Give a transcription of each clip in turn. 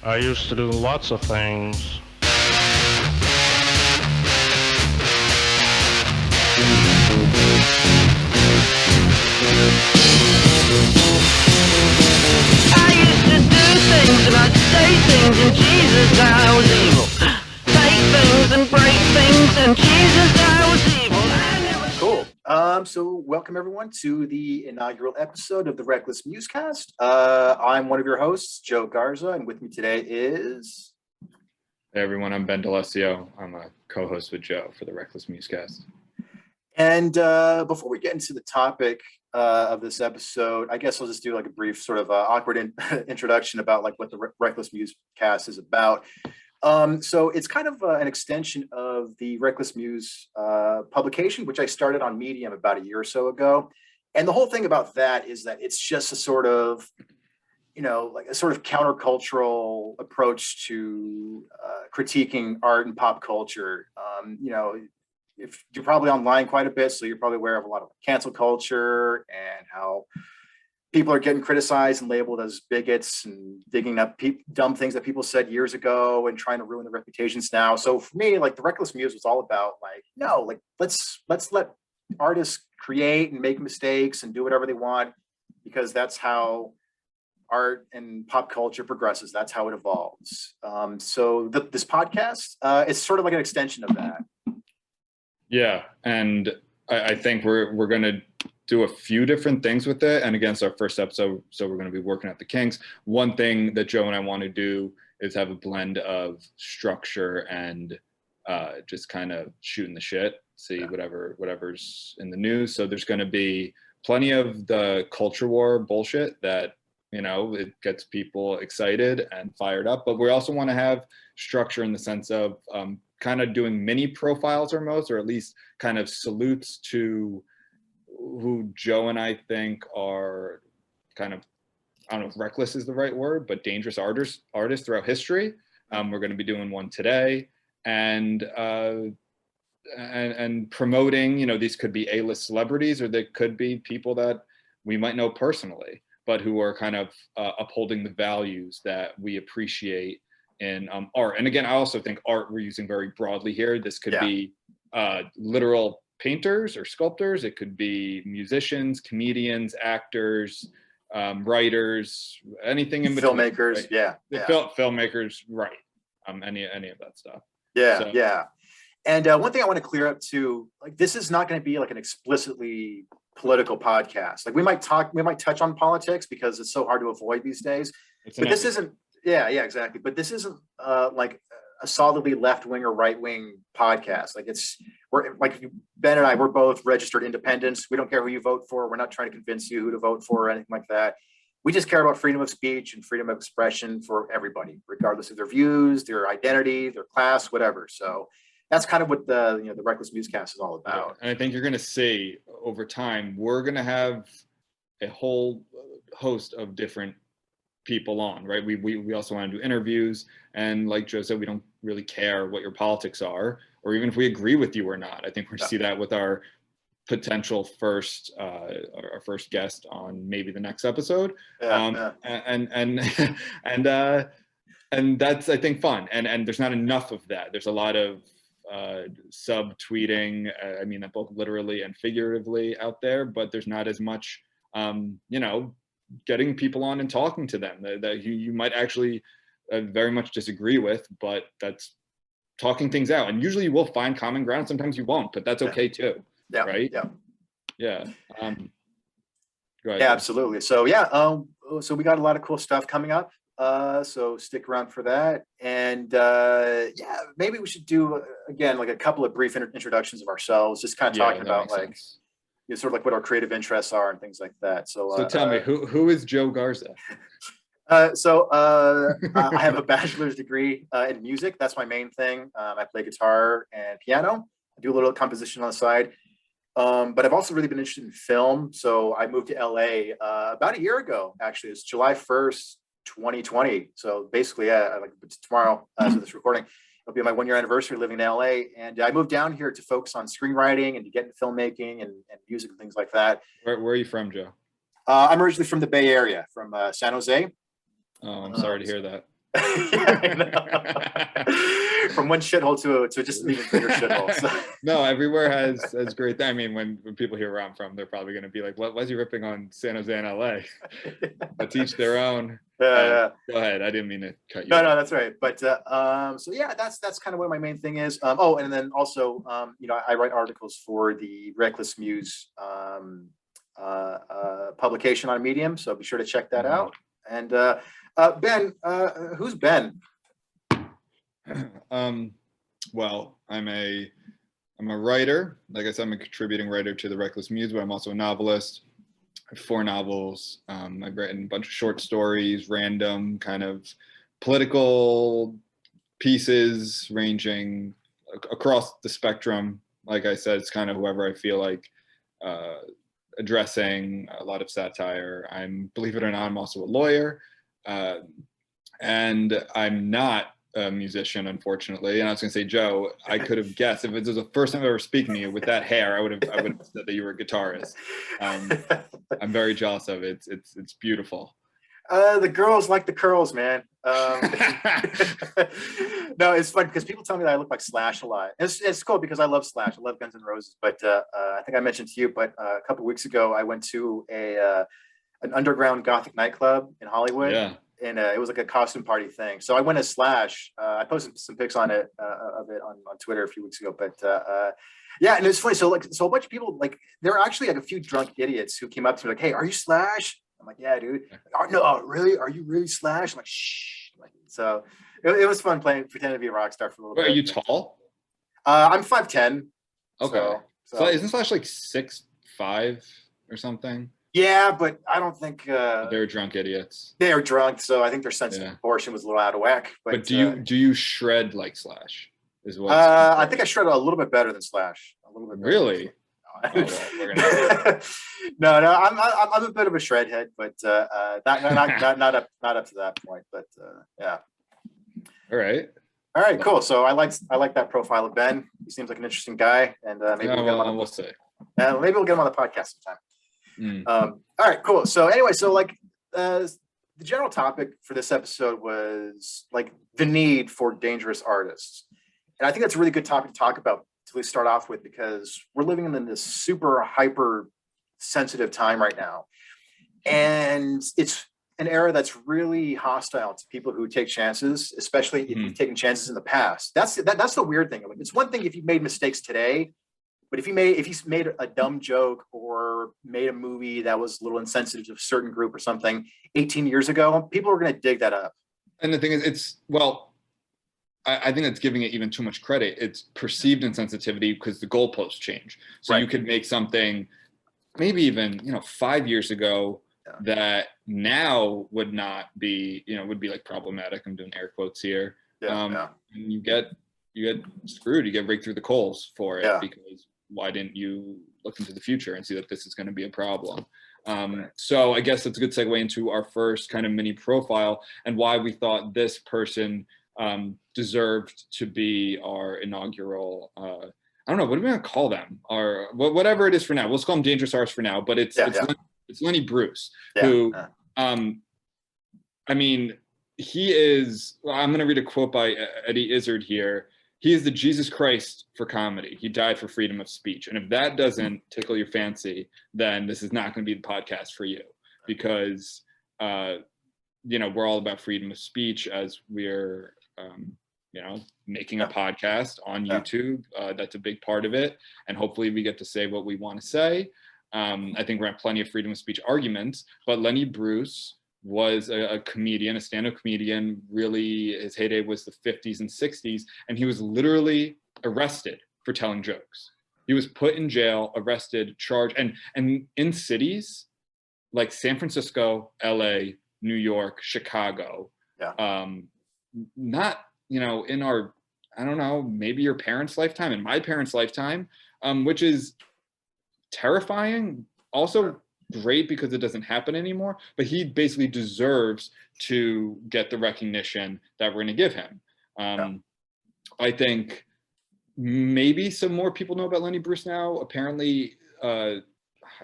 I used to do lots of things. I used to do things and I'd say things and Jesus I was evil. Take things and break things and Jesus I was evil. Cool. So welcome everyone to the inaugural episode of the Reckless Musecast. I'm one of your hosts, Joe Garza, and with me today is... Hey everyone, I'm Ben D'Alessio. I'm a co-host with Joe for the Reckless Musecast. And before we get into the topic of this episode, I guess I'll just do like a brief sort of awkward introduction about like what the Reckless Musecast is about. So it's kind of an extension of the Reckless Muse publication, which I started on Medium about a year or so ago. And the whole thing about that is that it's just a sort of, like a sort of countercultural approach to critiquing art and pop culture. If you're probably online quite a bit, so you're probably aware of a lot of cancel culture and how people are getting criticized and labeled as bigots and digging up dumb things that people said years ago and trying to ruin their reputations now. So for me, like the Reckless Muse was all about like, no, like let's let artists create and make mistakes and do whatever they want, because that's how art and pop culture progresses. That's how it evolves. So this podcast is sort of like an extension of that. Yeah, and I think we're going to do a few different things with it. And again, it's our first episode, so we're going to be working at the kinks. One thing that Joe and I want to do is have a blend of structure and just kind of shooting the shit, see whatever's in the news. So there's going to be plenty of the culture war bullshit that, it gets people excited and fired up. But we also want to have structure in the sense of kind of doing mini profiles or at least kind of salutes to who Joe and I think are kind of, I don't know if reckless is the right word, but dangerous artists throughout history. We're going to be doing one today and promoting, these could be A-list celebrities or they could be people that we might know personally, but who are kind of upholding the values that we appreciate in art. And again, I also think art we're using very broadly here. This could be literal painters or sculptors. It could be musicians, comedians, actors, writers, anything in between. Filmmakers, right? yeah. Filmmakers, right. Any of that stuff. Yeah. And one thing I want to clear up too, like this is not going to be like an explicitly political podcast. Like we might touch on politics because it's so hard to avoid these days. But this isn't, exactly. But this isn't like a solidly left-wing or right-wing podcast. Like we're like Ben and I, we're both registered independents. We don't care who you vote for. We're not trying to convince you who to vote for or anything like that. We just care about freedom of speech and freedom of expression for everybody, regardless of their views, their identity, their class, whatever. So that's kind of what the Reckless Musecast is all about. And I think you're going to see over time, we're going to have a whole host of different people on, right? We also want to do interviews, and like Joe said, we don't really care what your politics are, or even if we agree with you or not. I think we're going to see that with our potential first guest on maybe the next episode. And that's, I think, fun. And there's not enough of that. There's a lot of subtweeting, I mean that both literally and figuratively out there, but there's not as much getting people on and talking to them that you might actually very much disagree with, but that's talking things out. And usually you will find common ground. Sometimes you won't, but that's okay too. Yeah. Right. Yeah. Go ahead. Yeah, absolutely. So so we got a lot of cool stuff coming up. So stick around for that. And maybe we should do again like a couple of brief introductions of ourselves, just kind of talking about like sort of like what our creative interests are and things like that. So tell me, who is Joe Garza? I have a bachelor's degree in music. That's my main thing. I play guitar and piano. I do a little composition on the side. But I've also really been interested in film. So I moved to LA about a year ago, actually. It's July 1st, 2020. So basically, like tomorrow, so this recording, it'll be my 1 year anniversary living in LA. And I moved down here to focus on screenwriting and to get into filmmaking and music and things like that. Where are you from, Joe? I'm originally from the Bay Area, from San Jose. Oh, I'm sorry to hear that. Yeah, I know. From one shithole to just an even bigger shithole. So. No, everywhere has great. I mean, when people hear where I'm from, they're probably going to be like, "What? Why is he ripping on San Jose and LA?" But each their own. Yeah. Go ahead. I didn't mean to cut you. No, that's right. But so yeah, that's kind of what my main thing is. Oh, and then also, you know, I write articles for the Reckless Muse publication on Medium, so be sure to check that out. And Ben, who's Ben? Well, I'm a writer. Like I said, I'm a contributing writer to the Reckless Muse, but I'm also a novelist. I have 4 novels. I've written a bunch of short stories, random kind of political pieces ranging across the spectrum. Like I said, it's kind of whoever I feel like addressing, a lot of satire. Believe it or not, I'm also a lawyer. And I'm not a musician, unfortunately. And I was going to say, Joe, I could have guessed if it was the first time I ever speaking to you with that hair, I would have said that you were a guitarist. I'm very jealous of it. It's beautiful. The girls like the curls, man. No, it's fun because people tell me that I look like Slash a lot. It's cool because I love Slash. I love Guns N' Roses. But I think I mentioned to you, but a couple of weeks ago, I went to an underground Gothic nightclub in Hollywood. Yeah. And it was like a costume party thing. So I went as Slash. I posted some pics on it of it on Twitter a few weeks ago. But yeah, and it's funny. So a bunch of people, like, there were actually like a few drunk idiots who came up to me like, "Hey, are you Slash?" I'm like, "Yeah, dude." "Oh, no, really? Are you really Slash?" I'm like, "Shh." So it was fun pretending to be a rock star for a little bit. Are you tall? I'm 5'10". Okay. So Isn't Slash like 6'5" or something? Yeah, but I don't think they're drunk idiots. They are drunk, so I think their sense of proportion was a little out of whack. But do you shred like Slash? Is what I think I shred a little bit better than Slash. A little bit better. Really? We're gonna no, I'm a bit of a shred head, but not up to that point. But yeah. All right, cool. So I like that profile of Ben. He seems like an interesting guy, and maybe we'll get him on. We'll see. Maybe we'll get him on the podcast sometime. All right, cool. So anyway, so like the general topic for this episode was like the need for dangerous artists, and I think that's a really good topic to talk about to at least start off with, because we're living in this super hyper sensitive time right now, and it's an era that's really hostile to people who take chances, especially if you've taken chances in the past. That's the weird thing. Like, it's one thing if you've made mistakes today. But if he's made a dumb joke or made a movie that was a little insensitive to a certain group or something 18 years ago, people are going to dig that up. And the thing is, I think that's giving it even too much credit. It's perceived insensitivity because the goalposts change. So you could make something maybe even 5 years ago that now would not be would be like problematic. I'm doing air quotes here. And you get screwed. You get raked through the coals for it because. Why didn't you look into the future and see that this is going to be a problem? So I guess that's a good segue into our first kind of mini profile and why we thought this person deserved to be our inaugural, I don't know, what are we going to call them? Or whatever it is for now. We'll call them dangerous artists for now, but it's Lenny Bruce, who, I mean, he is, I'm going to read a quote by Eddie Izzard here. He is the Jesus Christ for comedy. He died for freedom of speech. And if that doesn't tickle your fancy, then this is not going to be the podcast for you, because, we're all about freedom of speech as we're, making a podcast on YouTube. That's a big part of it. And hopefully we get to say what we want to say. I think we're at plenty of freedom of speech arguments, but Lenny Bruce was a comedian, a stand-up comedian. Really, his heyday was the 50s and 60s, and he was literally arrested for telling jokes. He was put in jail, arrested, charged, and in cities like San Francisco, LA, New York, Chicago. Not, in our, I don't know, maybe your parents' lifetime, in my parents' lifetime, which is terrifying. Also great because it doesn't happen anymore, but he basically deserves to get the recognition that we're going to give him. I think maybe some more people know about Lenny Bruce now. Apparently, I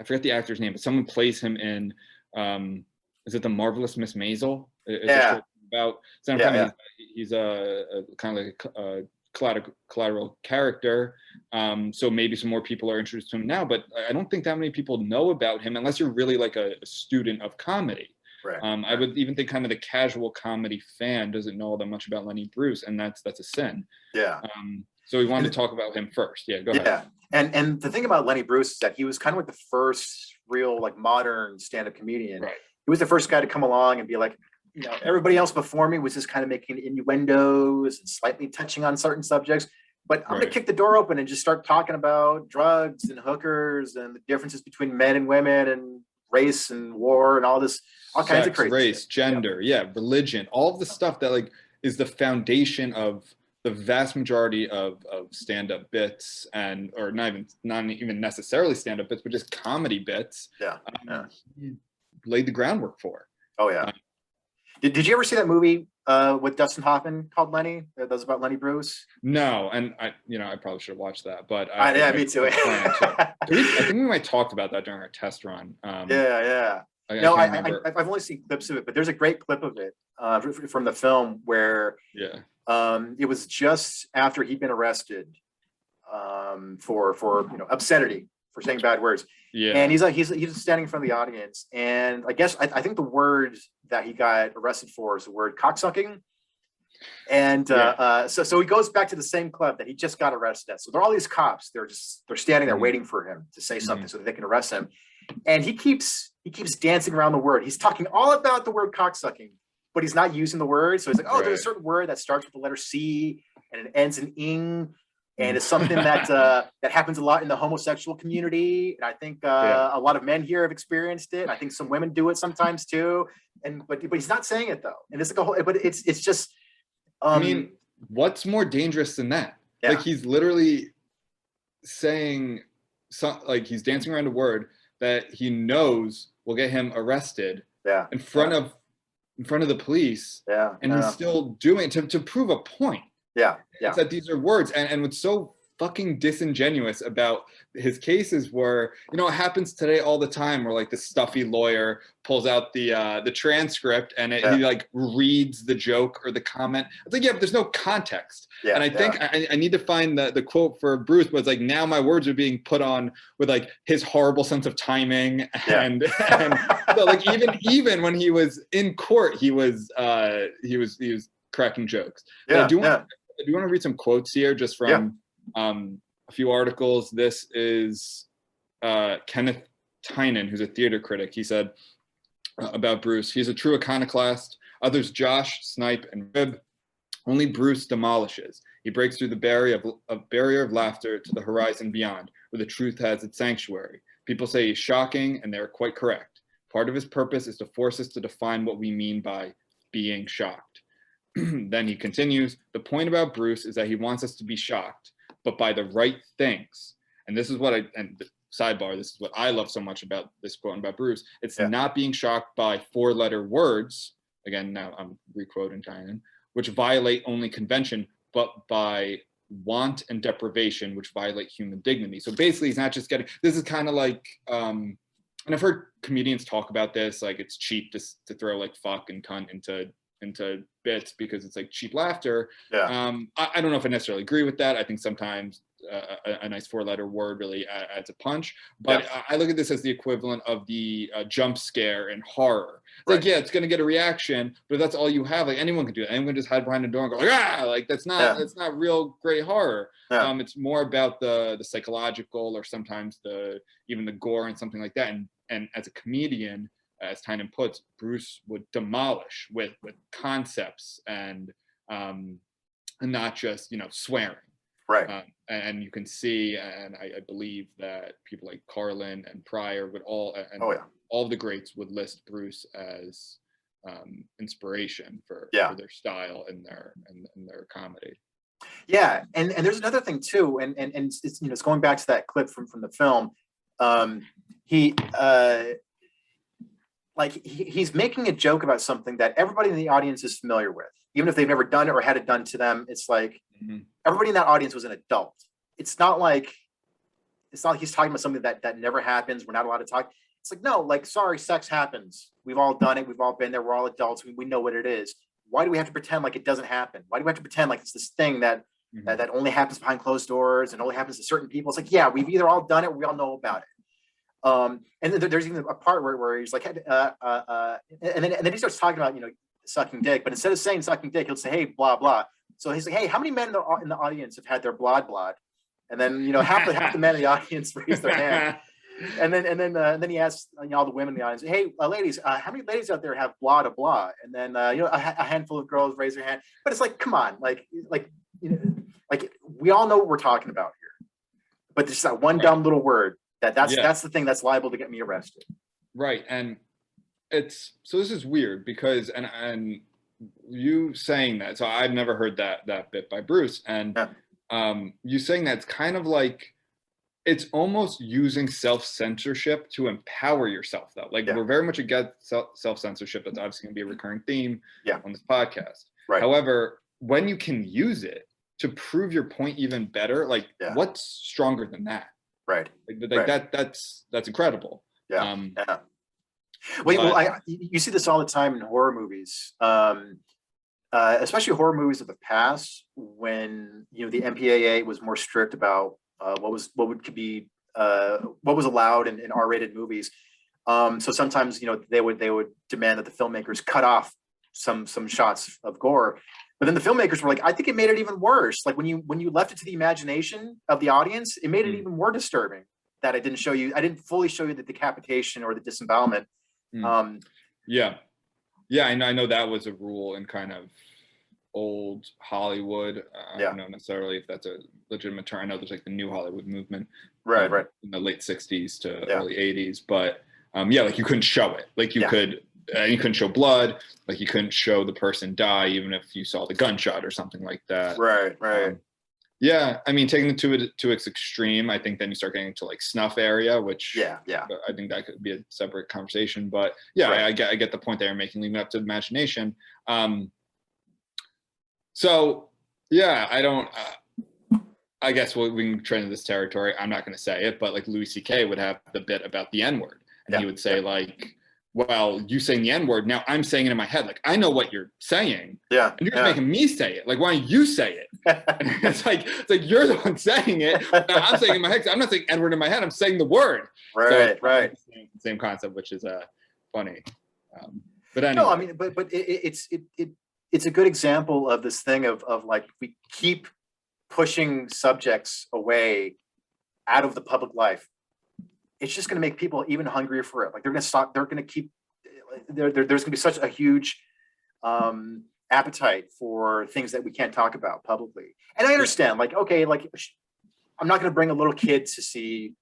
forget the actor's name, but someone plays him in, is it The Marvelous Miss Maisel? about stand-up comedy. He's a kind of like a collateral character. So maybe some more people are introduced to him now, but I don't think that many people know about him unless you're really like a student of comedy. Right. I would even think kind of the casual comedy fan doesn't know all that much about Lenny Bruce, and that's a sin. Yeah. So we wanted to talk about him first. Yeah, go ahead. Yeah. And the thing about Lenny Bruce is that he was kind of like the first real like modern stand-up comedian. Right. He was the first guy to come along and be like, you know, everybody else before me was just kind of making innuendos and slightly touching on certain subjects. But I'm going to kick the door open and just start talking about drugs and hookers and the differences between men and women and race and war and all this, all kinds of crazy race, shit. gender, religion, all of the stuff that like is the foundation of the vast majority of stand-up bits, and or not even necessarily stand-up bits, but just comedy bits. He laid the groundwork for. Oh yeah. Did you ever see that movie with Dustin Hoffman called Lenny? That was about Lenny Bruce. No, and I probably should have watched that, but me too. I think we might talked about that during our test run. I've only seen clips of it, but there's a great clip of it from the film where it was just after he'd been arrested for obscenity, for saying bad words. Yeah. And he's standing in front of the audience, and I think the word that he got arrested for is the word cocksucking. And so he goes back to the same club that he just got arrested at. So there are all these cops. They're standing there waiting for him to say something so that they can arrest him. And he keeps dancing around the word. He's talking all about the word cocksucking, but he's not using the word. So he's like, there's a certain word that starts with the letter C and it ends in ing. And it's something that that happens a lot in the homosexual community. And I think a lot of men here have experienced it. I think some women do it sometimes too. But he's not saying it though. And it's like it's just. I mean, what's more dangerous than that? Yeah. Like he's literally saying, he's dancing around a word that he knows will get him arrested. Yeah. In front of the police. Yeah. And he's still doing it to prove a point. Yeah. It's that these are words. And what's so fucking disingenuous about his cases were, it happens today all the time where like the stuffy lawyer pulls out the transcript and he like reads the joke or the comment. It's like, but there's no context. Yeah, and I think I need to find the quote for Bruce, but it's like, now my words are being put on with like his horrible sense of timing. And so like even when he was in court, he was cracking jokes. Yeah. Do you want to read some quotes here just from a few articles? This is Kenneth Tynan, who's a theater critic. He said about Bruce, he's a true iconoclast. Others josh, snipe, and rib. Only Bruce demolishes. He breaks through the barrier of laughter to the horizon beyond, where the truth has its sanctuary. People say he's shocking, and they're quite correct. Part of his purpose is to force us to define what we mean by being shocked. Then he continues, the point about Bruce is that he wants us to be shocked, but by the right things. And this is sidebar, this is what I love so much about this quote about Bruce. It's not being shocked by four-letter words, again, now I'm requoting Tynan, which violate only convention, but by want and deprivation, which violate human dignity. So basically, he's not just this is kind of like, and I've heard comedians talk about this, like it's cheap to throw like fuck and cunt into bits because it's like cheap laughter. Yeah. I don't know if I necessarily agree with that. I think sometimes a nice four-letter word really adds a punch. But I look at this as the equivalent of the jump scare in horror. Like, it's going to get a reaction, but if that's all you have, like anyone can do it. Anyone can just hide behind a door and go like, ah, like that's not real great horror. Yeah. It's more about the psychological or sometimes even the gore and something like that. And as a comedian, as Tynan puts, Bruce would demolish with concepts and not just swearing. Right. And you can see, and I believe that people like Carlin and Pryor would all of the greats would list Bruce as inspiration for their style and their comedy. Yeah, and there's another thing too, and it's it's going back to that clip from the film. He's making a joke about something that everybody in the audience is familiar with, even if they've never done it or had it done to them. It's like everybody in that audience was an adult. It's not like he's talking about something that never happens. We're not allowed to talk. It's like, no, like, sorry, sex happens. We've all done it. We've all been there. We're all adults. We know what it is. why do we have to pretend like it doesn't happen? Why do we have to pretend like it's this thing that Mhm. that only happens behind closed doors and only happens to certain people? It's like, yeah, we've either all done it or we all know about it. And then there's even a part where he's like, and then he starts talking about, sucking dick, but instead of saying sucking dick, he'll say, hey, blah, blah. So he's like, hey, how many men in the audience have had their blood? And then, half the men in the audience raise their hand. And then he asks all the women in the audience, hey, ladies, how many ladies out there have blah to blah? And then a handful of girls raise their hand. But it's like, come on, like we all know what we're talking about here. But there's that one dumb little word that's the thing that's liable to get me arrested. Right. And this is weird because and you saying that, so I've never heard that bit by Bruce, and you saying that's kind of like, it's almost using self-censorship to empower yourself, though. Like, we're very much against self-censorship. That's obviously going to be a recurring theme on this podcast. Right. However, when you can use it to prove your point even better, like, what's stronger than that? Right. That's incredible. Yeah. Well, you see this all the time in horror movies, especially horror movies of the past, when the MPAA was more strict about what was allowed in R-rated movies. So sometimes they would demand that the filmmakers cut off some shots of gore, but then the filmmakers were like, I think it made it even worse. Like when you left it to the imagination of the audience, it made it even more disturbing that I didn't fully show you the decapitation or the disembowelment. I know that was a rule in kind of old Hollywood. I don't know necessarily if that's a legitimate term. I know there's like the new Hollywood movement, right, in the late 60s to early 80s, but like you couldn't show it. Like you couldn't show blood, like you couldn't show the person die even if you saw the gunshot or something like that. Right. I mean, taking it to its extreme, I think then you start getting into like snuff area, which I think that could be a separate conversation. But I get the point they're making, leaving it up to imagination. I guess we can trend into this territory. I'm not going to say it, but like Louis C.K. would have the bit about the N-word, and he would say like, well, you saying the N-word, now I'm saying it in my head. Like, I know what you're saying. And you're just making me say it. Like, why don't you say it? And it's like you're the one saying it. Now I'm saying it in my head. I'm not saying N-word in my head. I'm saying the word. Right. Same concept, which is funny. But anyway. No, I mean, but it's a good example of this thing of like, we keep pushing subjects away out of the public life. It's just going to make people even hungrier for it. Like they're going to keep, there's going to be such a huge appetite for things that we can't talk about publicly. And I understand, like, okay, like I'm not going to bring a little kid to see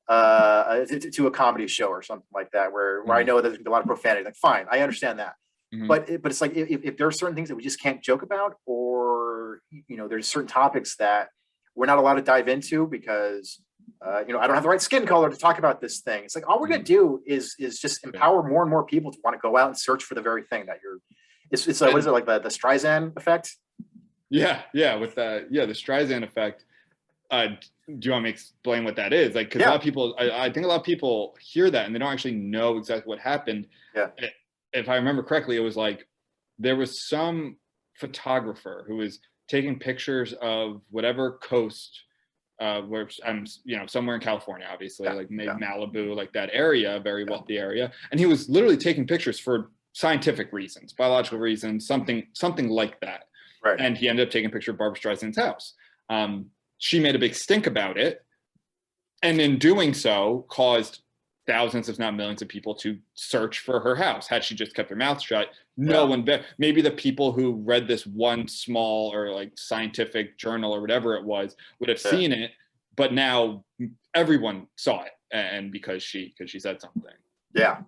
to a comedy show or something like that, where I know there's going to be a lot of profanity. Like, fine, I understand that. But it's like, if there are certain things that we just can't joke about, or, there's certain topics that we're not allowed to dive into because, I don't have the right skin color to talk about this thing. It's like, all we're going to do is just empower more and more people to want to go out and search for the very thing that it's like, what is it, like the Streisand effect? With the Streisand effect. Do you want me to explain what that is? Like, because a lot of people, I think a lot of people hear that and they don't actually know exactly what happened. If I remember correctly, it was like there was some photographer who was taking pictures of whatever coast, where I'm, somewhere in California, obviously, like maybe Malibu, like that area, very wealthy area, and he was literally taking pictures for scientific reasons, biological reasons, something like that. Right. And he ended up taking a picture of Barbra Streisand's house. She made a big stink about it, and in doing so, caused thousands, if not millions, of people to search for her house. Had she just kept her mouth shut, no one, maybe the people who read this one small or like scientific journal or whatever it was would have seen it, but now everyone saw it, and because she said something. But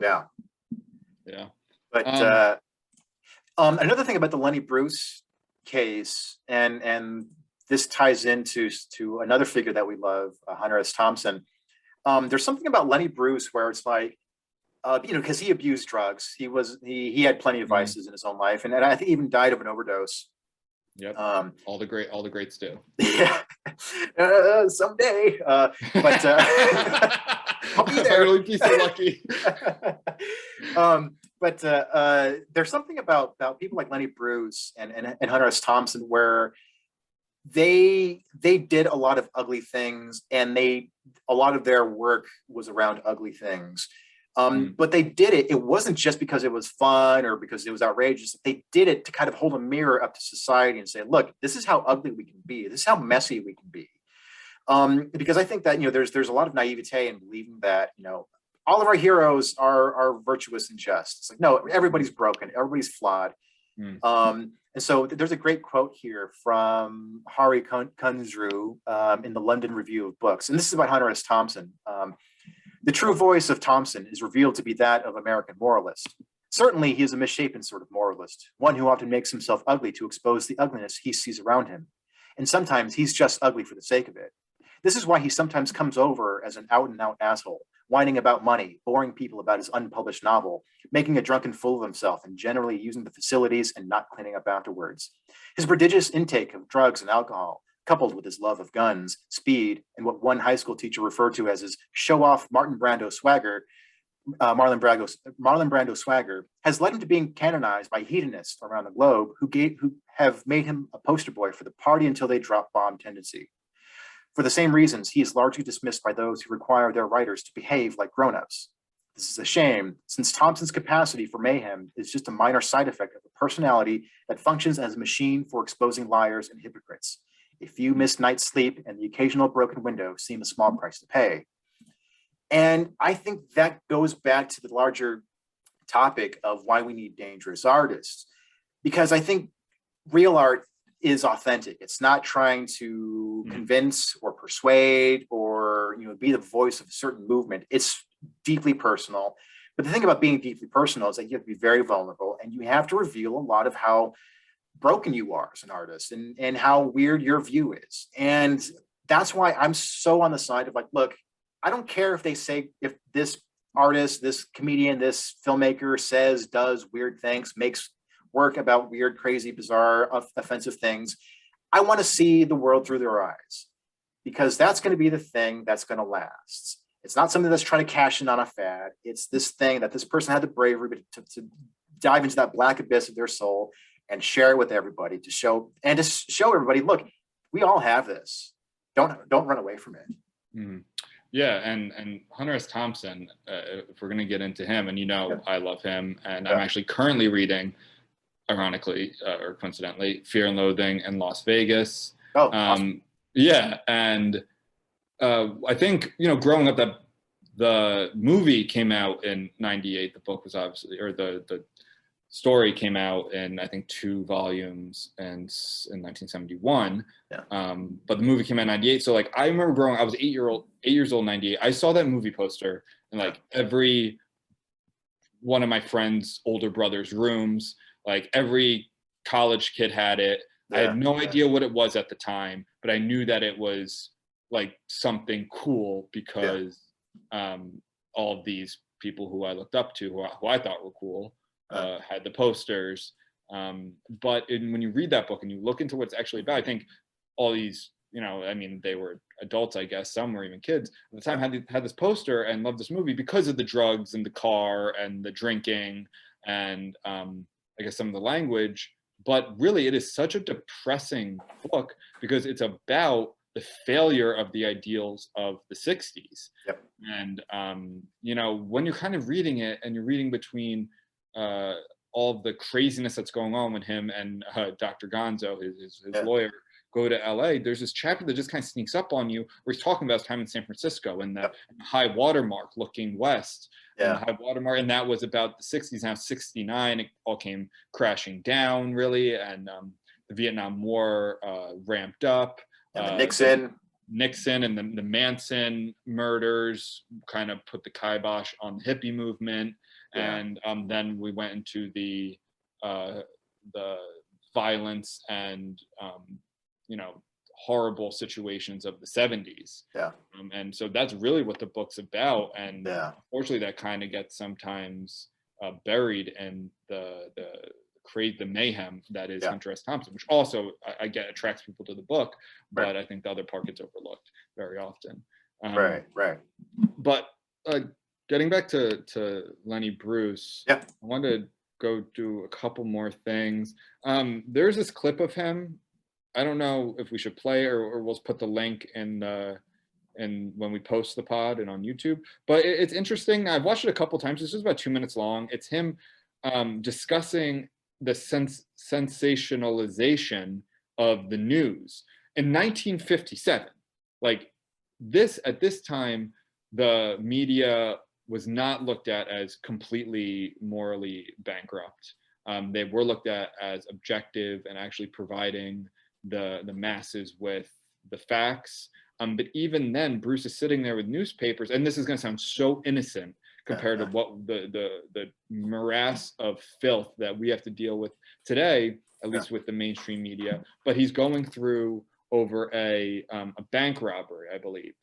another thing about the Lenny Bruce case, and this ties into another figure that we love, Hunter S. Thompson. There's something about Lenny Bruce where it's like, because he abused drugs. He had plenty of vices in his own life, and I think he even died of an overdose. Yep. All the greats do. Yeah. Someday. But I'll be I'll there. really be so lucky. But there's something about people like Lenny Bruce and Hunter S. Thompson where they did a lot of ugly things, and a lot of their work was around ugly things. But they did it. It wasn't just because it was fun or because it was outrageous. They did it to kind of hold a mirror up to society and say, look, this is how ugly we can be. This is how messy we can be. Because I think that, there's a lot of naivete in believing that, all of our heroes are virtuous and just. It's like, no, everybody's broken. Everybody's flawed. And so there's a great quote here from Hari Kunzru in the London Review of Books. And this is about Hunter S. Thompson. The true voice of Thompson is revealed to be that of American moralist. Certainly, he is a misshapen sort of moralist, one who often makes himself ugly to expose the ugliness he sees around him. And sometimes he's just ugly for the sake of it. This is why he sometimes comes over as an out-and-out asshole, whining about money, boring people about his unpublished novel, making a drunken fool of himself, and generally using the facilities and not cleaning up afterwards. His prodigious intake of drugs and alcohol, coupled with his love of guns, speed, and what one high school teacher referred to as his show-off Marlon Brando swagger, has led him to being canonized by hedonists around the globe who have made him a poster boy for the party until they drop bomb tendency. For the same reasons, he is largely dismissed by those who require their writers to behave like grown-ups. This is a shame, since Thompson's capacity for mayhem is just a minor side effect of a personality that functions as a machine for exposing liars and hypocrites. A few missed night's sleep and the occasional broken window seem a small price to pay. And I think that goes back to the larger topic of why we need dangerous artists, because I think real art is authentic. It's not trying to convince or persuade or be the voice of a certain movement. It's deeply personal. But the thing about being deeply personal is that you have to be very vulnerable, and you have to reveal a lot of how broken you are as an artist and how weird your view is. And that's why I'm so on the side of like, look, I don't care if they say, if this artist, this comedian, this filmmaker says, does weird things, makes work about weird, crazy, bizarre, offensive things. I want to see the world through their eyes, because that's going to be the thing that's going to last. It's not something that's trying to cash in on a fad. It's this thing that this person had the bravery to dive into that black abyss of their soul and share it with everybody, to show everybody, look, we all have this. Don't run away from it. Mm. Yeah, and Hunter S. Thompson, if we're going to get into him, and I love him, and I'm actually currently reading, ironically or coincidentally, Fear and Loathing in Las Vegas. Oh, awesome. Yeah, and I think, growing up, that the movie came out in '98. The book was obviously, or the story came out in, I think, 2 volumes in 1971. Yeah. But the movie came out in '98. So like, I remember growing, I was 8 years old, '98. I saw that movie poster in like every one of my friends' older brother's rooms. Like every college kid had it. I had no idea what it was at the time, but I knew that it was like something cool because all of these people who I looked up to, who I thought were cool, had the posters. But when you read that book and you look into what it's actually about, I think all these, they were adults, I guess, some were even kids at the time, had this poster and loved this movie because of the drugs and the car and the drinking and I guess some of the language. But really, it is such a depressing book because it's about the failure of the ideals of the 60s. Yep. And, when you're kind of reading it and you're reading between all the craziness that's going on with him and Dr. Gonzo, his lawyer, go to LA, there's this chapter that just kind of sneaks up on you where he's talking about his time in San Francisco and the high watermark looking west. And the high watermark, and that was about the 60s. Now 69, it all came crashing down really, and the Vietnam War ramped up. And Nixon and the Manson murders kind of put the kibosh on the hippie movement. And then we went into the violence and horrible situations of the 70s. And so that's really what the book's about. And unfortunately, that kind of gets sometimes buried in the mayhem that is Hunter S. Thompson, which also I get attracts people to the book, but I think the other part gets overlooked very often. Right. But getting back to Lenny Bruce, Yeah. I wanted to go do a couple more things. There's this clip of him. I don't know if we should play or we'll put the link in and when we post the pod and on YouTube. But it's interesting. I've watched it a couple times. It's just about 2 minutes long. It's him discussing the sensationalization of the news in 1957. Like at this time, the media was not looked at as completely morally bankrupt. They were looked at as objective and actually providing the masses with the facts. But even then, Bruce is sitting there with newspapers, and this is going to sound so innocent compared to what the morass of filth that we have to deal with today, at least with the mainstream media. But he's going through over a bank robbery, I believe.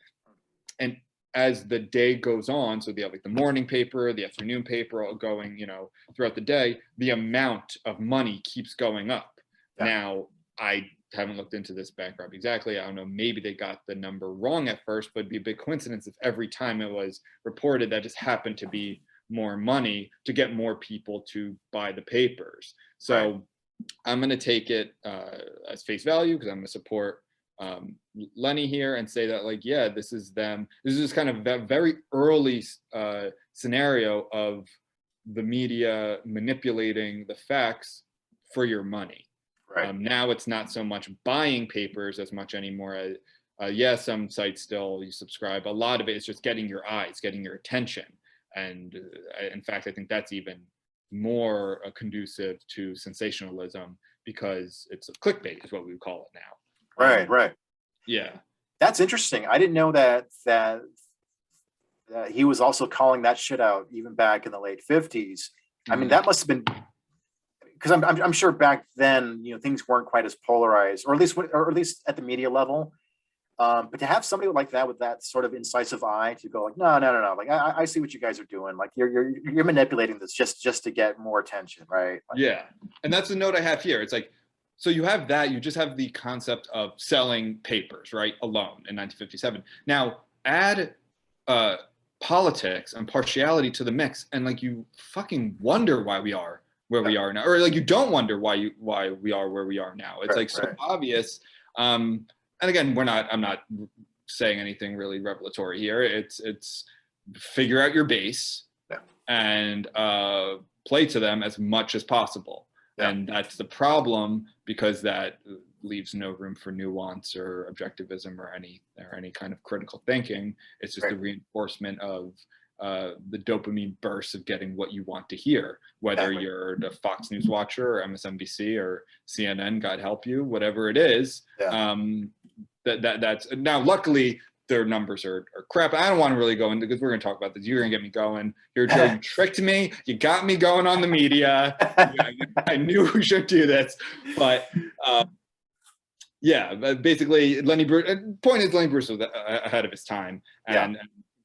And as the day goes on, so they have like the morning paper, the afternoon paper, all going, throughout the day, the amount of money keeps going up. Yeah. Now, I haven't looked into this bank robbery exactly. I don't know, maybe they got the number wrong at first, but it'd be a big coincidence if every time it was reported that just happened to be more money to get more people to buy the papers. So right. I'm going to take it as face value because I'm going to support Lenny here and say that, like, yeah, this is them. This is kind of that very early scenario of the media manipulating the facts for your money. Right. Now it's not so much buying papers as much anymore as, yes, some sites still you subscribe. A lot of it is just getting your eyes, getting your attention. And in fact, I think that's even more conducive to sensationalism because it's clickbait is what we would call it now. Right, right. Yeah. That's interesting. I didn't know that he was also calling that shit out even back in the late 50s. I mean, that must have been because I'm sure back then, things weren't quite as polarized, or at least at the media level. But to have somebody like that with that sort of incisive eye to go like, no, like I see what you guys are doing. Like you're manipulating this just to get more attention, right? Like, yeah, and that's the note I have here. It's like, so you have that. You just have the concept of selling papers, right, alone in 1957. Now add politics and partiality to the mix, and like you fucking wonder why we are where we are now, or like you don't wonder why we are where we are now. It's so obvious. And again, I'm not saying anything really revelatory here. It's figure out your base and play to them as much as possible. Yeah. And that's the problem because that leaves no room for nuance or objectivism or any kind of critical thinking. It's just the reinforcement of the dopamine bursts of getting what you want to hear, whether you're the Fox News watcher or MSNBC or CNN, God help you, whatever it is. Yeah. That's now, luckily, their numbers are crap. I don't want to really go into because we're going to talk about this. You're going to get me going. Here, Joe, you tricked me. You got me going on the media. I knew we should do this, but basically, Lenny Bruce. Point is, Lenny Bruce was ahead of his time, and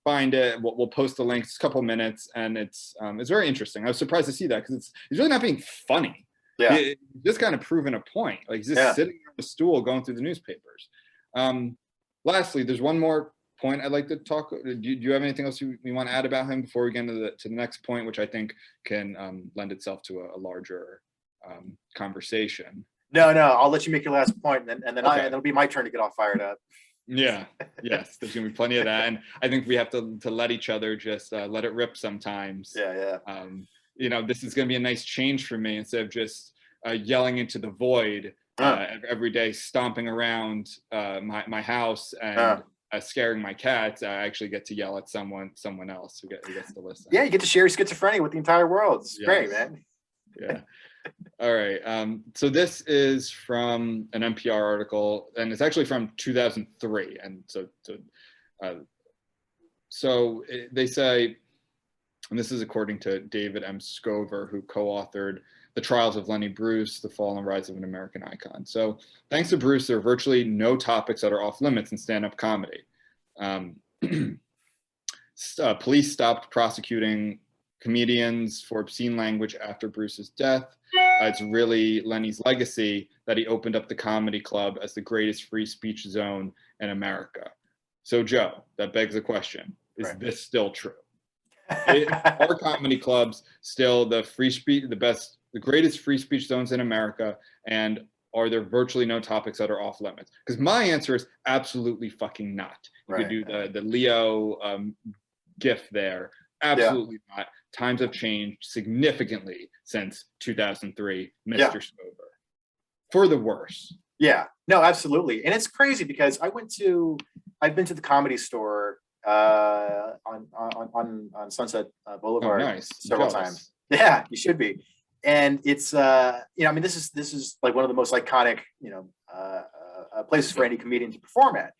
find it. We'll post the links. A couple minutes, and it's very interesting. I was surprised to see that because he's really not being funny. Yeah, he's just kind of proving a point. Like he's just sitting on the stool going through the newspapers. Lastly, there's one more point I'd like to talk. Do you have anything else you want to add about him before we get into the next point, which I think can lend itself to a larger conversation? No, I'll let you make your last point, and then it'll be my turn to get all fired up. Yeah, yes, there's gonna be plenty of that, and I think we have to let each other just let it rip sometimes. Yeah. This is gonna be a nice change for me instead of just yelling into the void every day, stomping around my house and scaring my cats. I actually get to yell at someone else who gets to listen. Yeah, you get to share schizophrenia with the entire world. It's great, man. Yeah. All right. So this is from an NPR article, and it's actually from 2003. And so they say, and this is according to David M. Scover, who co-authored The Trials of Lenny Bruce, The Fall and Rise of an American Icon. So thanks to Bruce, there are virtually no topics that are off limits in stand-up comedy. Police stopped prosecuting comedians for obscene language after Bruce's death. It's really Lenny's legacy that he opened up the comedy club as the greatest free speech zone in America. So Joe, that begs the question, is this still true? Are comedy clubs still the free speech, the greatest free speech zones in America? And are there virtually no topics that are off limits? Because my answer is absolutely fucking not. You could do the Leo gif there. Absolutely not. Times have changed significantly since 2003, Mr. Sober. For the worse. Yeah, no, absolutely. And it's crazy because I've been to the Comedy Store on Sunset Boulevard several times. Yeah, you should be. And it's I mean, this is like one of the most iconic, places for any comedian to perform at.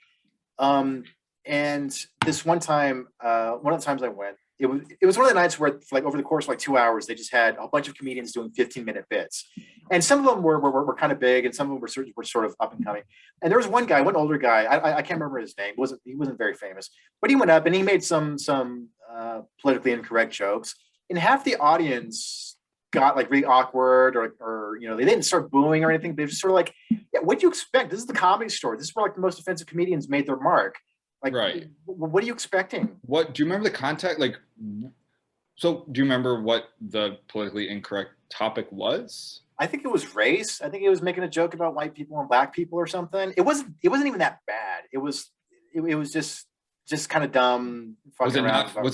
And this one time, one of the times I went, it was one of the nights where, like, over the course of like 2 hours, they just had a bunch of comedians doing 15-minute bits, and some of them were kind of big, and some of them were sort of up and coming. And there was one guy, one older guy, I can't remember his name. He wasn't very famous, but he went up and he made some politically incorrect jokes, and half the audience got like really awkward, or they didn't start booing or anything. They just sort of like, yeah, what do you expect? This is the Comedy Store. This is where like the most offensive comedians made their mark. Like, what are you expecting? What do you remember the context? Like, so do you remember what the politically incorrect topic was? I think it was race. I think it was making a joke about white people and black people or something. It wasn't even that bad. It was just kind of dumb. Was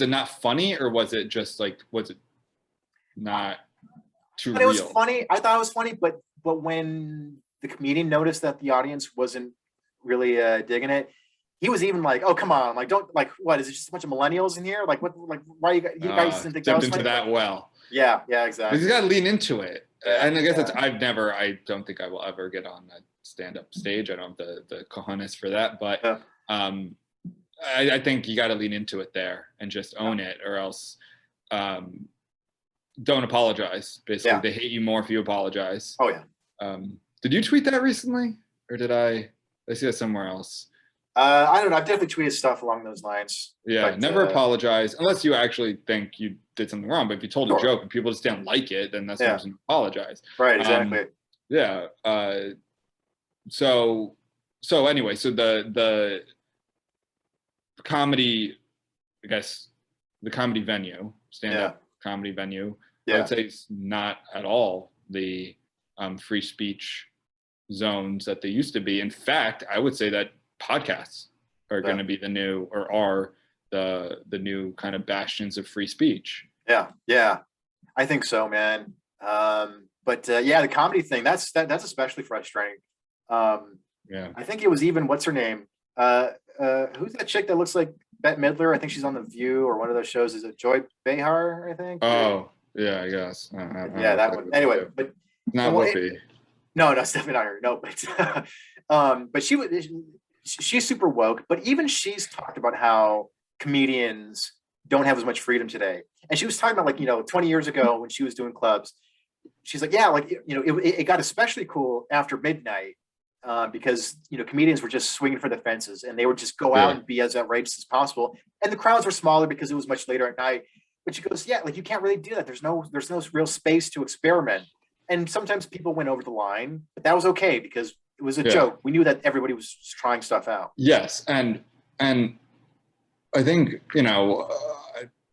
it not funny, or was it just like, was it not too real? It was funny. I thought it was funny, but when the comedian noticed that the audience wasn't really digging it, he was even like, "Oh, come on! Like, don't like what? Is it just a bunch of millennials in here? Like, what? Like, why you guys didn't think that was into funny?" that well? Yeah, exactly. He's got to lean into it, and I guess I don't think I will ever get on a stand-up stage. I don't have the cojones for that, but I think you got to lean into it there and just own it, or else don't apologize. Basically, they hate you more if you apologize. Oh yeah. Did you tweet that recently, or did I see that somewhere else? I don't know. I've definitely tweeted stuff along those lines. Yeah, but, never apologize unless you actually think you did something wrong. But if you told a joke and people just didn't like it, then that's no reason to apologize. Right, exactly. So anyway, so the comedy, I guess, the comedy venue, stand-up comedy venue, I would say it's not at all the free speech zones that they used to be. In fact, I would say that podcasts are going to be the new, or are the new kind of bastions of free speech. Yeah, I think so, man. But the comedy thing, that's especially frustrating. I think it was even, what's her name? Who's that chick that looks like Bette Midler? I think she's on The View or one of those shows. Is it Joy Behar, I think? Oh, yeah, I guess. That one. Anyway, but not Whoopi. No, it's definitely not her. No, but she's super woke. But even she's talked about how comedians don't have as much freedom today. And she was talking about, like, 20 years ago when she was doing clubs, she's like, it got especially cool after midnight. Because comedians were just swinging for the fences, and they would just go out and be as outrageous as possible, and the crowds were smaller because it was much later at night. But she goes, you can't really do that. There's no real space to experiment, and sometimes people went over the line, but that was okay because it was a joke. We knew that everybody was trying stuff out. Yes, and I think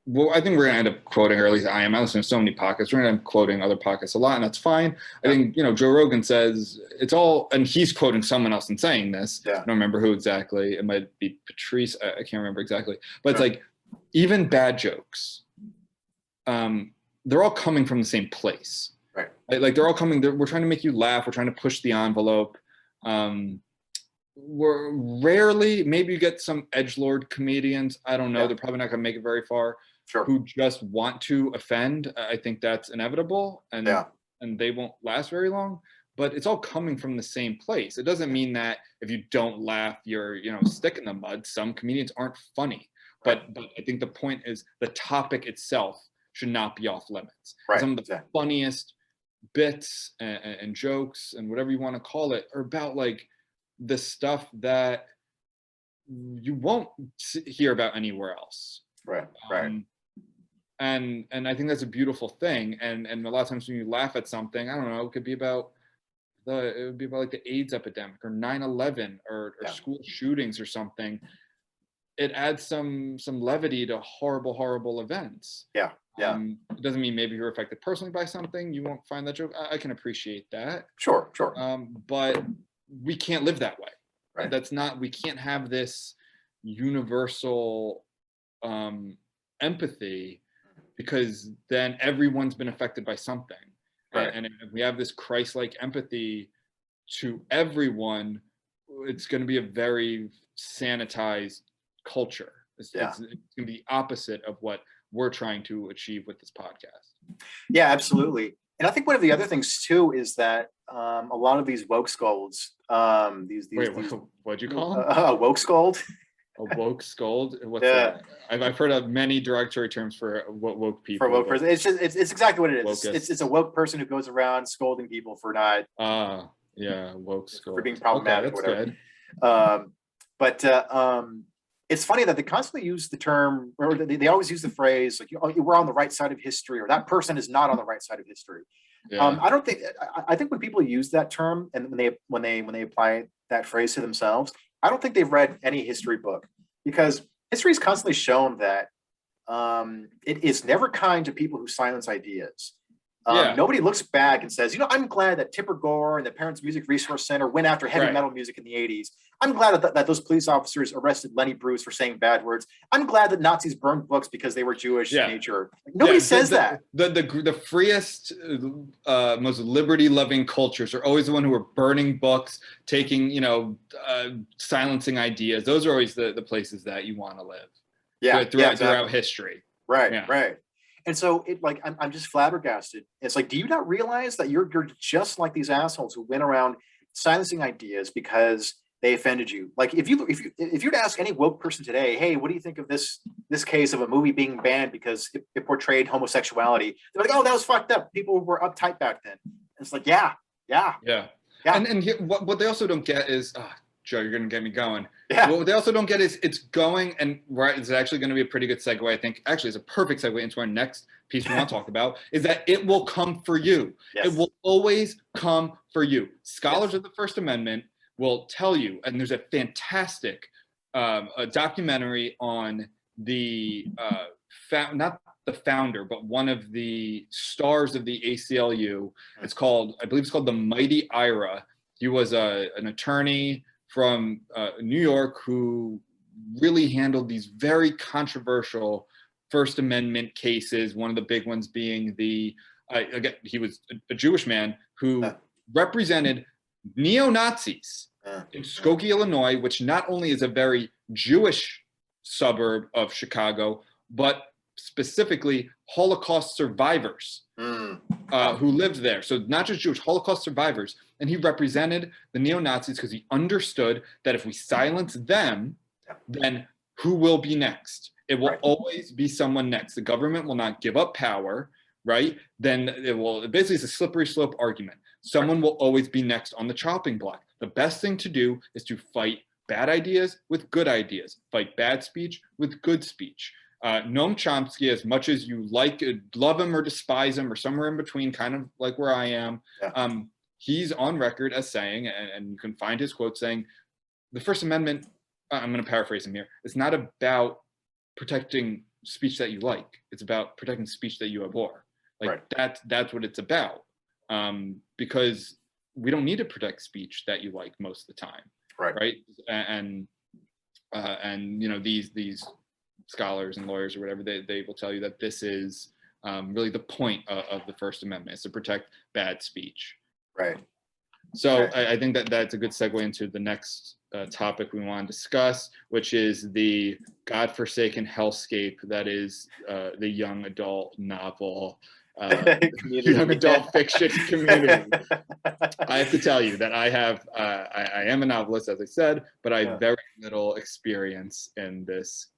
I think we're going to end up quoting, or at least I am. I listen to so many podcasts. We're going to end up quoting other podcasts a lot, and that's fine. I think, Joe Rogan says it's all, and he's quoting someone else in saying this. I don't remember who exactly. It might be Patrice. I can't remember exactly. But it's like, even bad jokes, they're all coming from the same place. Right. Like, they're all coming, we're trying to make you laugh. We're trying to push the envelope. We're rarely, maybe you get some edgelord comedians. I don't know. They're probably not going to make it very far. Sure. Who just want to offend. I think that's inevitable, and they won't last very long. But it's all coming from the same place. It doesn't mean that if you don't laugh, you're stick in the mud. Some comedians aren't funny, but I think the point is the topic itself should not be off limits. Right. Some of the funniest bits and jokes and whatever you want to call it are about, like, the stuff that you won't hear about anywhere else. Right. And I think that's a beautiful thing. And a lot of times when you laugh at something, I don't know, it could be about like the AIDS epidemic or 9/11 or school shootings or something. it adds some levity to horrible events. Yeah. It doesn't mean maybe you're affected personally by something, you won't find that joke. I can appreciate that. Sure. But we can't live that way. Right. We can't have this universal empathy, because then everyone's been affected by something. Right. And if we have this Christ-like empathy to everyone, it's going to be a very sanitized culture. It's going to be opposite of what we're trying to achieve with this podcast. Yeah, absolutely. And I think one of the other things too is that a lot of these woke scolds, what'd you call them? Woke scold. A woke scold? What's that? I've heard of many derogatory terms for woke people. For a woke person, it's exactly what it is. It's a woke person who goes around scolding people for not. Woke scold. For being problematic. Okay, that's or whatever. Good. It's funny that they constantly use the term, or they always use the phrase like, "We're on the right side of history," or "that person is not on the right side of history." Yeah. I think when people use that term and when they apply that phrase to themselves, I don't think they've read any history book, because history has constantly shown that it is never kind to people who silence ideas. Nobody looks back and says, I'm glad that Tipper Gore and the Parents Music Resource Center went after heavy metal music in the 80s. I'm glad that those police officers arrested Lenny Bruce for saying bad words. I'm glad that Nazis burned books because they were Jewish in nature. Nobody says that. The freest, most liberty-loving cultures are always the one who are burning books, taking, silencing ideas. Those are always the places that you want to live. Throughout history. Right. And so I'm just flabbergasted. It's like, do you not realize that you're just like these assholes who went around silencing ideas because they offended you? Like if you were to ask any woke person today, hey, what do you think of this case of a movie being banned because it portrayed homosexuality? They're like, oh, that was fucked up. People were uptight back then. And it's like, yeah. And what they also don't get is, Joe, you're going to get me going. Yeah. What they also don't get is it's going, and it's actually going to be a pretty good segue. I think actually it's a perfect segue into our next piece we want to talk about, is that it will come for you. Yes. It will always come for you. Scholars of the First Amendment will tell you, and there's a fantastic a documentary on the not the founder, but one of the stars of the ACLU. I believe it's called The Mighty Ira. He was an attorney from New York who really handled these very controversial First Amendment cases. One of the big ones being again, he was a Jewish man who represented neo-Nazis in Skokie, Illinois, which not only is a very Jewish suburb of Chicago, but specifically Holocaust survivors who lived there. So not just Jewish, Holocaust survivors. And he represented the neo-Nazis because he understood that if we silence them, then who will be next? It will always be someone next. The government will not give up power, right? Then basically it's a slippery slope argument. Someone will always be next on the chopping block. The best thing to do is to fight bad ideas with good ideas, fight bad speech with good speech. Noam Chomsky, as much as you love him or despise him or somewhere in between, kind of like where I am, he's on record as saying, and you can find his quote saying, the First Amendment, I'm going to paraphrase him here, it's not about protecting speech that you like. It's about protecting speech that you abhor. That's what it's about. Because we don't need to protect speech that you like most of the time. Right. And these scholars and lawyers or whatever, they will tell you that this is really the point of the First Amendment, is to protect bad speech. Right. So I think that's a good segue into the next topic we want to discuss, which is the godforsaken hellscape that is the young adult novel, young adult fiction community. I have to tell you that I am a novelist, as I said, but I have very little experience in this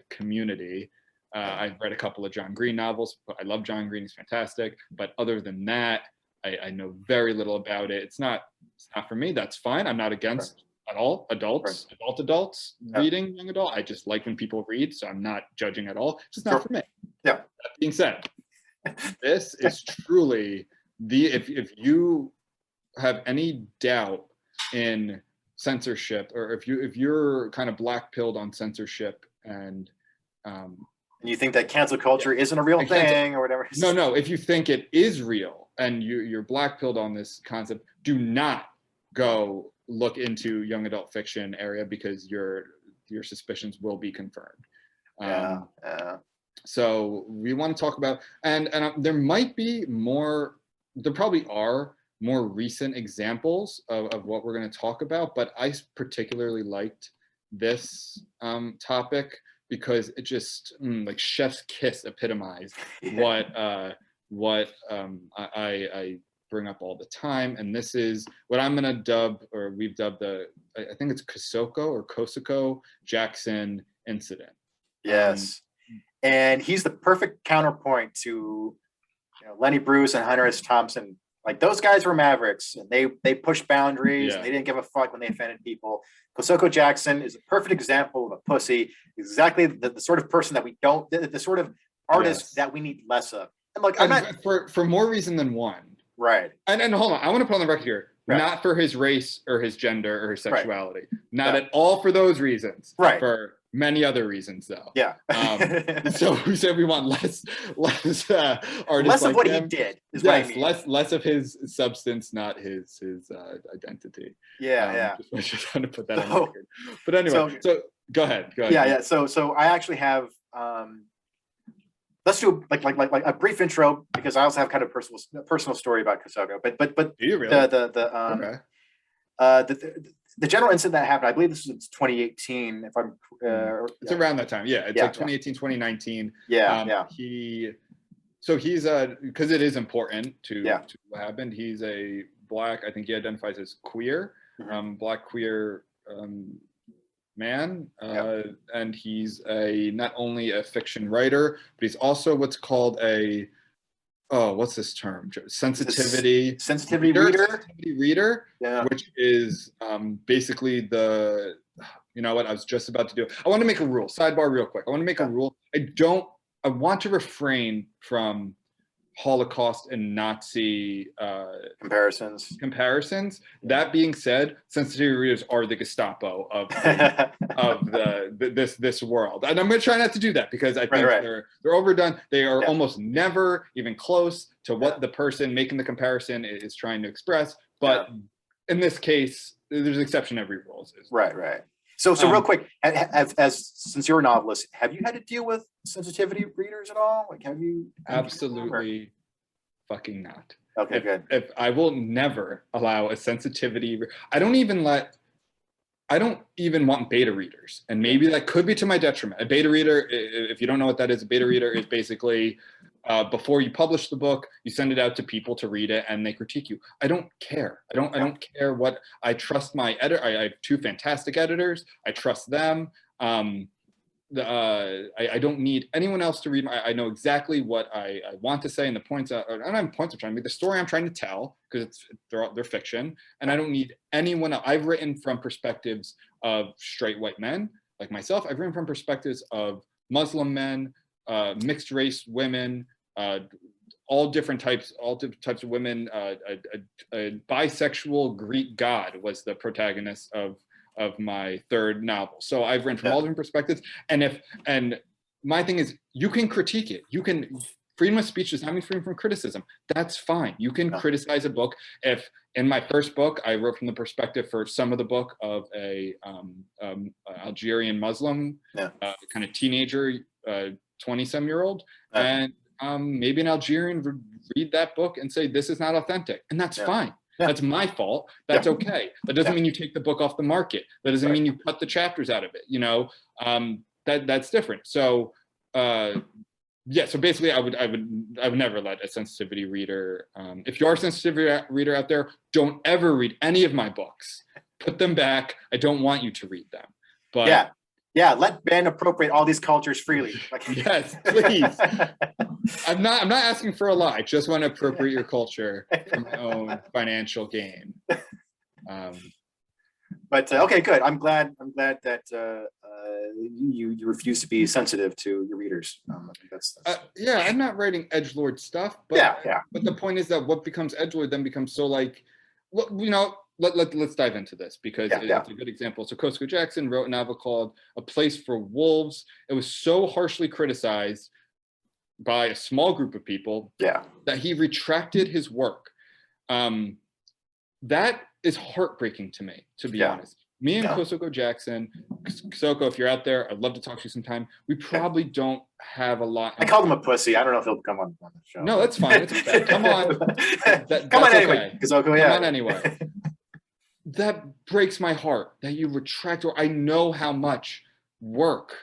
community. I've read a couple of John Green novels. I love John Green; he's fantastic. But other than that, I know very little about it. It's not for me. That's fine. I'm not against at all adults reading young adult. I just like when people read, so I'm not judging at all. It's just not for me. Yeah. That being said, this is truly if you have any doubt in censorship, or if you're kind of black-pilled on censorship And And you think that cancel culture isn't a real thing or whatever? No. If you think it is real and you're blackpilled on this concept, do not go look into young adult fiction area because your suspicions will be confirmed. Yeah. So we want to talk about, and there might be more. There probably are more recent examples of what we're going to talk about, but I particularly liked this topic because it just like chef's kiss epitomized what I bring up all the time. And this is what I'm going to dub, or we've dubbed I think it's Kosoko Jackson incident. Yes. And he's the perfect counterpoint to Lenny Bruce and Hunter S. Thompson. Like, those guys were mavericks, and they pushed boundaries. And they didn't give a fuck when they offended people. Kosoko Jackson is a perfect example of a pussy. Exactly the sort of person that we don't, the sort of artist that we need less of. And look, I'm not for more reason than one. Right. And hold on, I want to put on the record here, not for his race or his gender or his sexuality, not at all for those reasons. Right. For many other reasons, though. Yeah. So we said we want less artists, less of what he did. Is what I mean. less of his substance, not his identity. Yeah. Just trying to put that on record. But anyway, so go ahead. Yeah. So I actually have. Let's do like a brief intro, because I also have kind of personal story about Kosoko. But do you really? The general incident that happened, I believe this was in 2018. If I'm, it's around that time. Yeah, it's like 2018, 2019. He's because it is important to what happened. He's a Black. I think he identifies as queer, Black queer man, and he's not only a fiction writer, but he's also what's called what's this term? Sensitivity reader, which is basically you know what I was just about to do. I want to make a rule. Sidebar real quick. I want to make a rule. I want to refrain from Holocaust and Nazi comparisons. That being said, sensitivity readers are the Gestapo of this world, and I'm going to try not to do that because I think they're overdone. They are almost never even close to what the person making the comparison is trying to express. But in this case, there's an exception to every rule. Right. So real quick, since you're a novelist, have you had to deal with sensitivity readers at all? Like, have you? Absolutely fucking not. Okay, good. If I will never allow a sensitivity. I don't even want beta readers, and maybe that could be to my detriment. A beta reader, if you don't know what that is, a beta reader is basically before you publish the book, you send it out to people to read it, and they critique you. I don't care. I don't care what. I trust my editor. I have two fantastic editors. I trust them. I don't need anyone else to read. I know exactly what I want to say, and the points. I don't have points I'm trying to make. The story I'm trying to tell, because they're fiction, and I don't need anyone else. I've written from perspectives of straight white men like myself. I've written from perspectives of Muslim men, mixed race women, all different types of women. A bisexual Greek god was the protagonist of my third novel. So I've written from all different perspectives. And my thing is, you can critique it. You can, freedom of speech does not mean freedom from criticism. That's fine. You can criticize a book. If in my first book, I wrote from the perspective for some of the book of a Algerian Muslim, kind of teenager, 20-some-year-old. And maybe an Algerian would read that book and say, this is not authentic. And that's fine. That's my fault. That's okay. That doesn't mean you take the book off the market. That doesn't mean you cut the chapters out of it. You know, that's different. So, so basically, I would never let a sensitivity reader. If you are a sensitivity reader out there, don't ever read any of my books. Put them back. I don't want you to read them. But let Ben appropriate all these cultures freely. Yes, please. I'm not asking for a lot. I just want to appropriate your culture for my own financial gain. But okay, good. I'm glad that you refuse to be sensitive to your readers. I think that's I'm not writing edgelord stuff, but but the point is that what becomes edgelord then becomes so like, well, you know, let's dive into this because Yeah, it's a good example. So Kosoko Jackson wrote a novel called A Place for Wolves. It was so harshly criticized by a small group of people that he retracted his work. That is heartbreaking to me, to be honest. Me and Kosoko Jackson, Kosoko, if you're out there, I'd love to talk to you sometime. We probably don't have a lot. I called him a pussy. I don't know if he'll come on the show. No, that's fine. It's okay. Come on. Come on anyway. Kosoko, Come on anyway. That breaks my heart that you retract, or I know how much work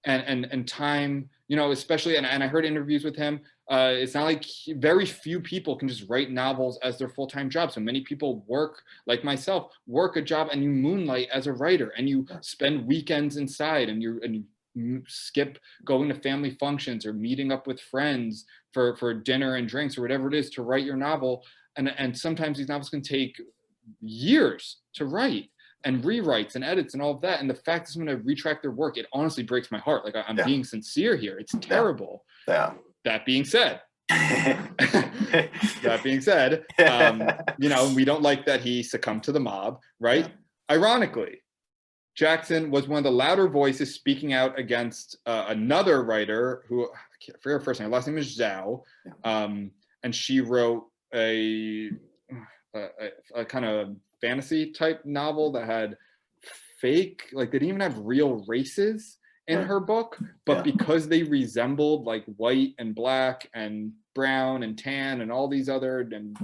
and time, you know, especially, and I heard interviews with him. It's not like very few people can just write novels as their full-time job. So many people work, like myself, work a job and you moonlight as a writer and you spend weekends inside and you skip going to family functions or meeting up with friends for dinner and drinks or whatever it is to write your novel. And sometimes these novels can take years to write and rewrites and edits and all of that. And the fact that someone to retract their work, it honestly breaks my heart. Like I'm being sincere here. It's terrible. That being said, you know, we don't like that he succumbed to the mob, right? Ironically, Jackson was one of the louder voices speaking out against another writer who, I forget her first name, her last name is Zhao. And she wrote a kind of fantasy type novel that had fake, like they didn't even have real races in her book, but because they resembled like white and black and brown and tan and all these other and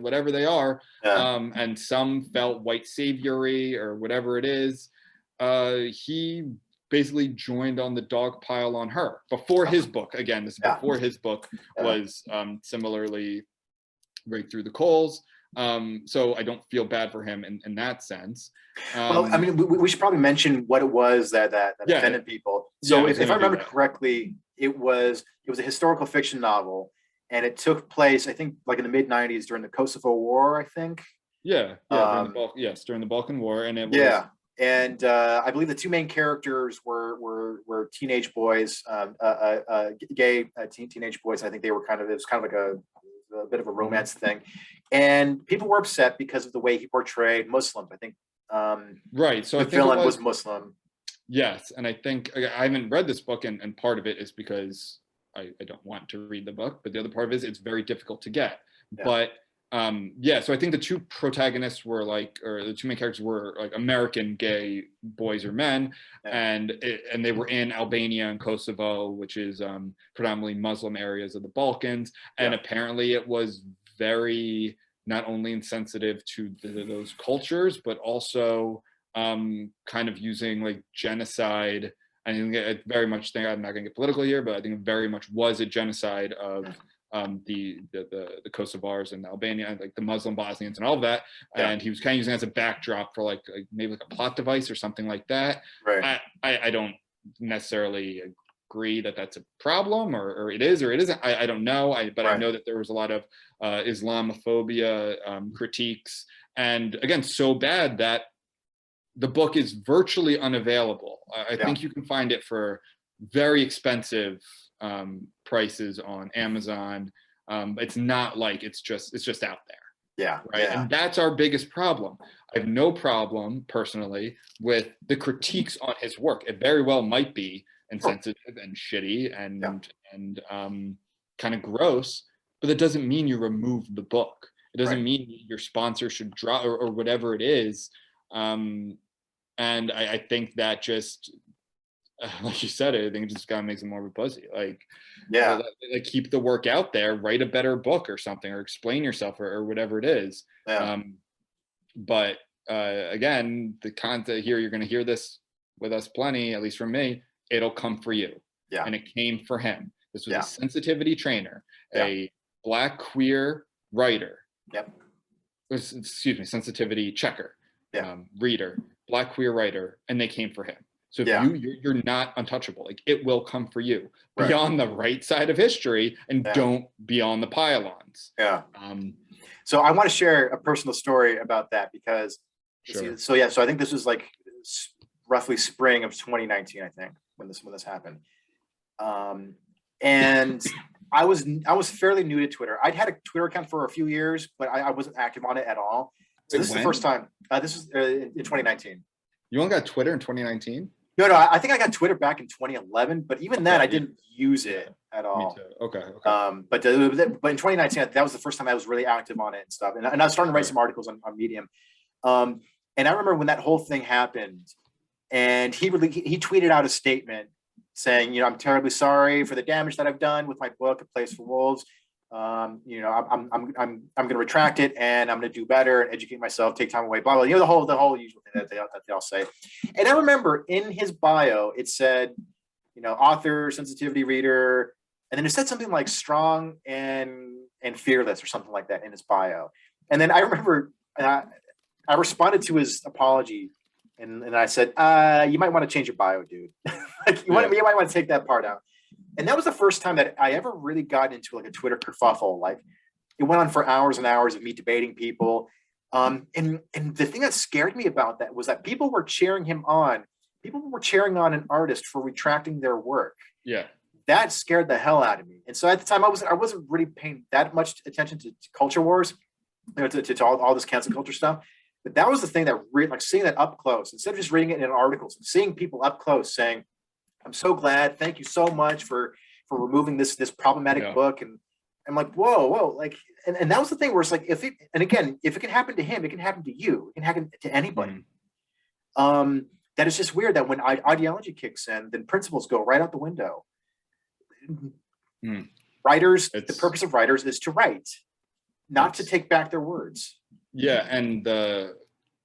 whatever they are, and some felt white saviory or whatever it is, he basically joined on the dog pile on her before his book. Again, this is before his book was similarly raked through the coals. So I don't feel bad for him in that sense. Well, I mean, we should probably mention what it was that offended people. So if I remember correctly, it was a historical fiction novel, and it took place, I think, like in the mid-90s during the Kosovo War, I think. During the Balkan War, and it was and I believe the two main characters were teenage boys, gay teenage boys. I think it was kind of like a bit of a romance thing, and people were upset because of the way he portrayed Muslim. I think so the villain was Muslim. Yes, and I think I haven't read this book, and part of it is because I don't want to read the book, but the other part of it is it's very difficult to get. But so I think the two protagonists were the two main characters were like American gay boys or men, and they were in Albania and Kosovo, which is predominantly Muslim areas of the Balkans, and apparently it was very not only insensitive to those cultures, but also kind of using like genocide. I think it very much think I'm not going to get political here, but I think it very much was a genocide of the Kosovars and Albania and like the Muslim Bosnians and all of that. And he was kind of using it as a backdrop for like maybe like a plot device or something like that. I don't necessarily agree that that's a problem, or it is or it isn't. I don't know. But I know that there was a lot of Islamophobia critiques, and again, so bad that the book is virtually unavailable. I think you can find it for very expensive prices on Amazon. It's not like it's just out there. And that's our biggest problem. I have no problem personally with the critiques on his work. It very well might be insensitive and shitty and kind of gross, but that doesn't mean you remove the book. It doesn't mean your sponsor should drop or whatever it is. And I think that just, like you said, I think it just kind of makes it more of a pussy. Like keep the work out there, write a better book or something, or explain yourself or whatever it is. But again, the content here, you're going to hear this with us plenty, at least from me, it'll come for you. And it came for him. This was a sensitivity trainer, a Black queer writer. Excuse me, sensitivity checker, reader, Black queer writer, and they came for him. So if you're not untouchable. Like it will come for you. Be on the right side of history and don't be on the pylons. So I want to share a personal story about that because so I think this was like roughly spring of 2019, I think, when this happened. And I was fairly new to Twitter. I'd had a Twitter account for a few years, but I wasn't active on it at all. So Wait, this is the when? first time. This was in 2019. You only got Twitter in 2019? No, I think I got Twitter back in 2011, but even then Okay, I didn't use it at Me all. too. Okay. But in 2019, that was the first time I was really active on it and stuff. And I was starting to write Sure. some articles on Medium. And I remember when that whole thing happened, and he tweeted out a statement saying, I'm terribly sorry for the damage that I've done with my book, A Place for Wolves. I'm going to retract it, and I'm going to do better and educate myself, take time away, blah blah. The whole usual thing that they all say. And I remember in his bio it said, author, sensitivity reader, and then it said something like strong and fearless or something like that in his bio. And then I remember I responded to his apology, and I said, you might want to change your bio, dude. You might want to take that part out. And that was the first time that I ever really got into like a Twitter kerfuffle. Like it went on for hours and hours of me debating people. And the thing that scared me about that was that people were cheering him on. People were cheering on an artist for retracting their work. Yeah. That scared the hell out of me. And so at the time I wasn't really paying that much attention to culture wars, to all this cancel culture stuff. But that was the thing that really, like, seeing that up close, instead of just reading it in articles, and seeing people up close saying, I'm so glad. Thank you so much for removing this problematic book. And I'm like, whoa, like, and that was the thing where it's like, if it can happen to him, it can happen to you. It can happen to anybody. That is just weird that when ideology kicks in, then principles go right out the window. Writers, the purpose of writers is to write, not to take back their words. Yeah, and the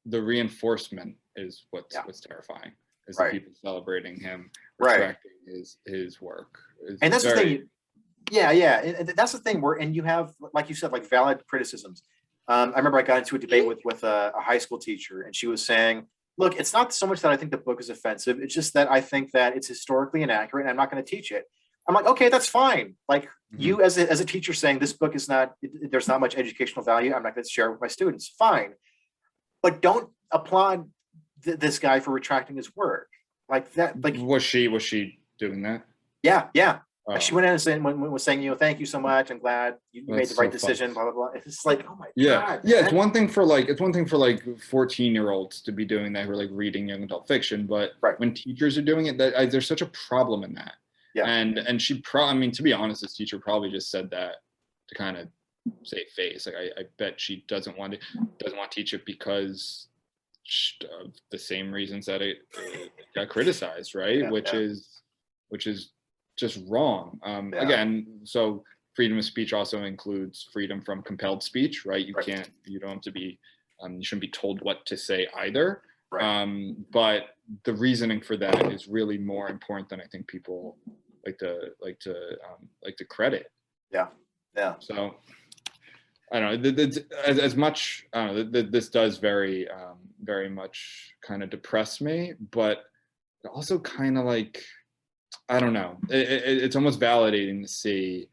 reinforcement is what's terrifying. Is the people celebrating him retracting his work. And that's the thing. Yeah. And that's the thing and you have, like you said, like valid criticisms. I remember I got into a debate with a high school teacher, and she was saying, look, it's not so much that I think the book is offensive. It's just that I think that it's historically inaccurate and I'm not going to teach it. I'm like, okay, that's fine. Like you as a teacher saying this book is there's not much educational value, I'm not going to share it with my students. Fine. But don't applaud this guy for retracting his work like that. Like, was she doing that? Yeah. She went in and was saying, thank you so much. I'm glad you made the right decision. Blah blah blah. It's like, oh my god. Yeah. It's one thing for like 14-year-olds to be doing that, who are like reading young adult fiction, but when teachers are doing it, there's such a problem in that. Yeah. And she to be honest, this teacher probably just said that to kind of save face. Like I bet she doesn't want to teach it because of the same reasons that it got criticized, right? Which is just wrong. Again, so freedom of speech also includes freedom from compelled speech, right? You don't have to be, you shouldn't be told what to say either. But the reasoning for that is really more important than I think people like to credit. Yeah. So I don't know. As much I don't know. This does very much kind of depress me, but also kind of like, I don't know. It's almost validating to see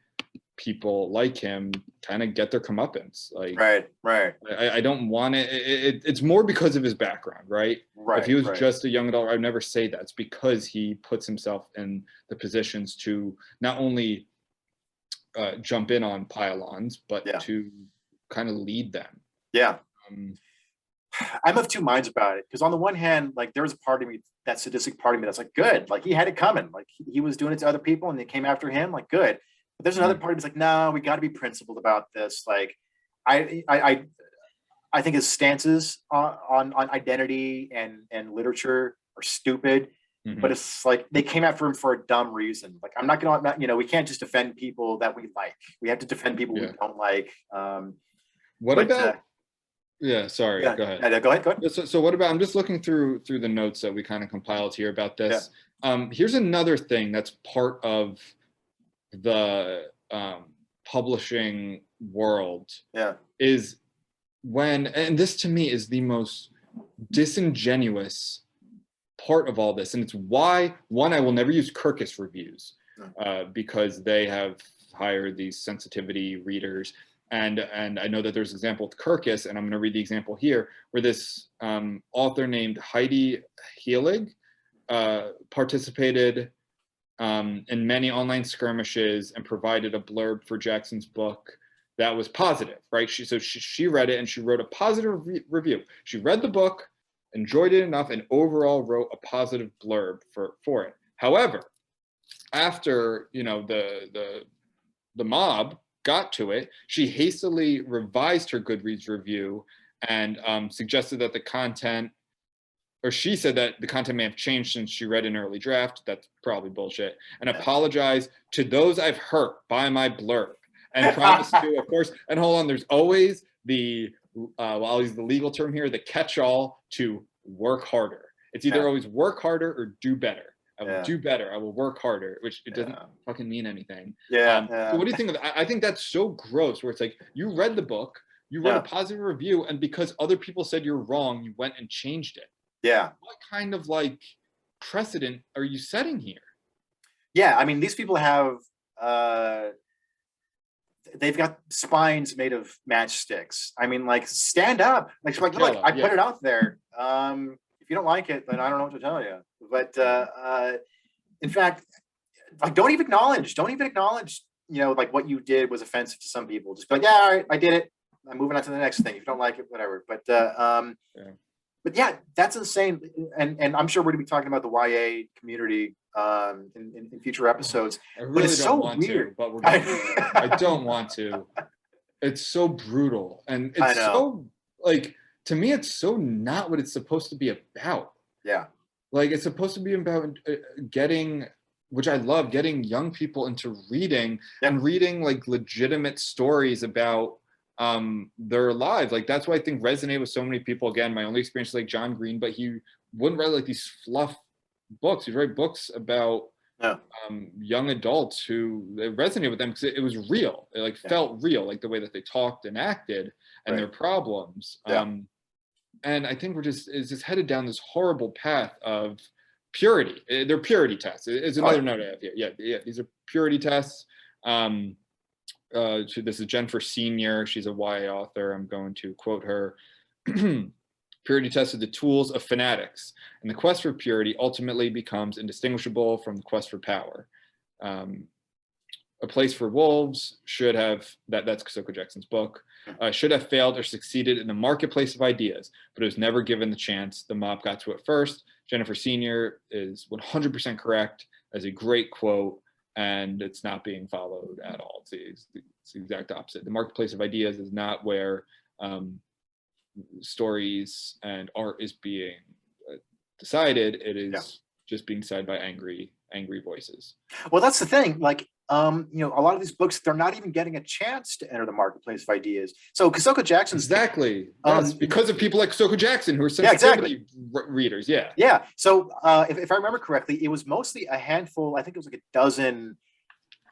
people like him kind of get their comeuppance. Like, right. I don't want it. It's more because of his background, right? If he was just a young adult, I'd never say that. It's because he puts himself in the positions to not only jump in on pile-ons, but to kind of lead them. Yeah. I'm of two minds about it, because on the one hand, like, there was a part of me, that sadistic part of me, that's like, good, like he had it coming, like he was doing it to other people and they came after him, like, good. But there's another part of me that's like, no, we got to be principled about this. Like, I think his stances on identity and literature are stupid. But it's like they came after him for a dumb reason. Like, I'm not gonna, we can't just defend people that we like. We have to defend people we don't like. What about? Yeah, sorry. Go ahead. Go ahead. So what about? I'm just looking through the notes that we kind of compiled here about this. Here's another thing that's part of the publishing world. Is when, and this to me is the most disingenuous part of all this, and it's why, one, I will never use Kirkus reviews because they have hired these sensitivity readers, and I know that there's an example with Kirkus, and I'm going to read the example here, where this author named Heidi Heelig participated in many online skirmishes and provided a blurb for Jackson's book that was positive, right? She read it and she wrote a positive review. She read the book, enjoyed it enough, and overall wrote a positive blurb for it. However, after the mob got to it, she hastily revised her Goodreads review and suggested that the content, or she said that the content may have changed since she read an early draft. That's probably bullshit. And apologized to those I've hurt by my blurb. And promised to, of course, and hold on, there's always I'll use the legal term here, the catch-all to work harder. It's either always work harder or do better. I will do better. I will work harder, which it doesn't fucking mean anything. So what do you think of that? I think that's so gross, where it's like, you read the book, you wrote a positive review, and because other people said you're wrong, you went and changed it. Yeah. What kind of like precedent are you setting here? Yeah, I mean, these people have they've got spines made of matchsticks. I mean, like, stand up. Like, look, I put it out there. If you don't like it, then I don't know what to tell you. But in fact, like, don't even acknowledge, like what you did was offensive to some people. Just be like, yeah, all right, I did it. I'm moving on to the next thing. If you don't like it, whatever. But yeah, that's insane. And I'm sure we're gonna be talking about the YA community in future episodes. I really don't so want weird. to, but we're gonna I don't want to. It's so brutal, and it's so, like, to me, it's so not what it's supposed to be about. Yeah. Like, it's supposed to be about getting, which I love, getting young people into reading and reading like legitimate stories about their lives. Like, that's why I think resonated with so many people. Again, my only experience is like John Green, but he wouldn't write like these fluff books. He'd write books about young adults who resonated with them because it was real. It like felt real, like the way that they talked and acted and their problems. And I think it's just headed down this horrible path of purity. They're purity tests. It's another note I have here. Yeah. These are purity tests. This is Jennifer Senior. She's a YA author. I'm going to quote her. Purity tests are the tools of fanatics, and the quest for purity ultimately becomes indistinguishable from the quest for power. A Place for Wolves should have, that's Kosoko Jackson's book, should have failed or succeeded in the marketplace of ideas, but it was never given the chance. The mob got to it first. Jennifer Senior is 100% correct, as a great quote, and it's not being followed at all. It's the exact opposite. The marketplace of ideas is not where stories and art is being decided. It is just being decided by angry voices. Well, that's the thing. Like, a lot of these books, they're not even getting a chance to enter the marketplace of ideas. So Kosoko Jackson's because of people like Kosoko Jackson, who are sensitivity readers. Yeah. So if I remember correctly, it was mostly a handful. I think it was like a dozen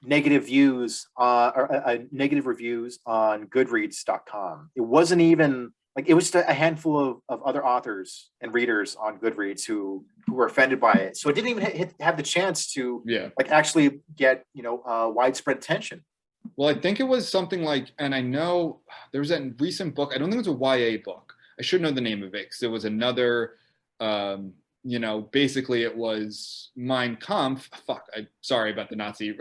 negative views or negative reviews on Goodreads.com. It wasn't even like, it was just a handful of other authors and readers on Goodreads who were offended by it. So it didn't even have the chance to like actually get widespread attention. Well, I think it was something like, and I know there was that recent book. I don't think it was a YA book. I should know the name of it because it was another. Basically it was Mein Kampf. Sorry about the Nazi.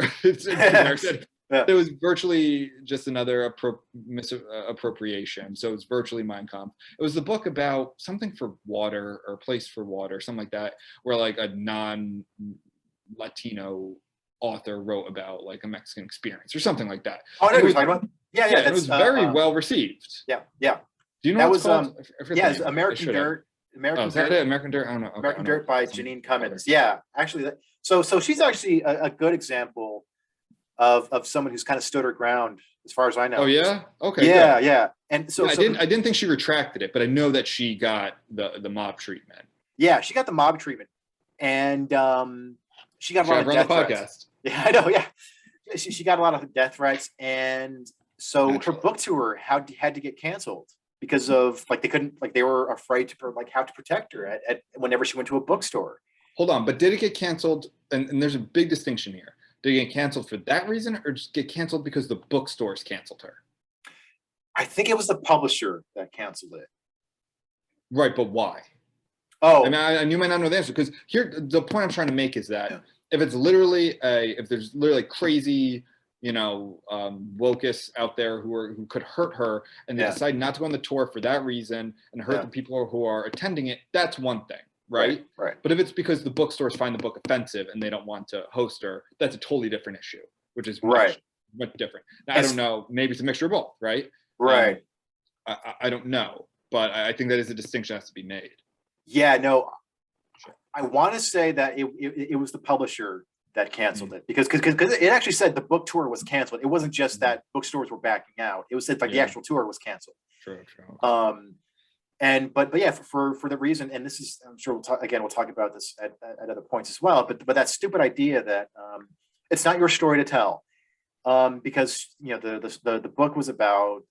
It was virtually just another misappropriation. So it's virtually Mein Kampf. It was the book about something for water or a place for water, something like that, where like a non-Latino author wrote about like a Mexican experience or something like that. Oh, I know what you're talking about. Yeah. It was very well received. Yeah. Do you know what it's called? It's American Dirt. Is that it? American Dirt? I don't know. American Dirt by Janine Cummins. Yeah, actually, so she's actually a good example of someone who's kind of stood her ground, as far as I know. Oh yeah. Okay. Yeah. And so I didn't think she retracted it, but I know that she got the mob treatment. Yeah, she got the mob treatment, and she got a lot of death threats. Yeah, I know. Yeah, she got a lot of death threats, and so her book tour had to get canceled because of they were afraid to have to protect her at whenever she went to a bookstore. Hold on, but did it get canceled? And there's a big distinction here. Did it get canceled for that reason, or just get canceled because the bookstores canceled her? I think it was the publisher that canceled it. Right, but why? Oh, I mean, you might not know the answer, because here the point I'm trying to make is that if there's literally crazy wokists out there who could hurt her, and they decide not to go on the tour for that reason and hurt the people who are attending it. That's one thing, right? Right. But if it's because the bookstores find the book offensive and they don't want to host her, that's a totally different issue, which is much different. Now, I don't know. Maybe it's a mixture of both, right? Right. I don't know, but I think that is a distinction that has to be made. Yeah, no, I want to say that it was the publisher that canceled it because it actually said the book tour was canceled. It wasn't just that bookstores were backing out. It was said like the actual tour was canceled. True. But yeah, for the reason, and this is, I'm sure we'll talk about this at other points as well. But that stupid idea that it's not your story to tell, because the book was about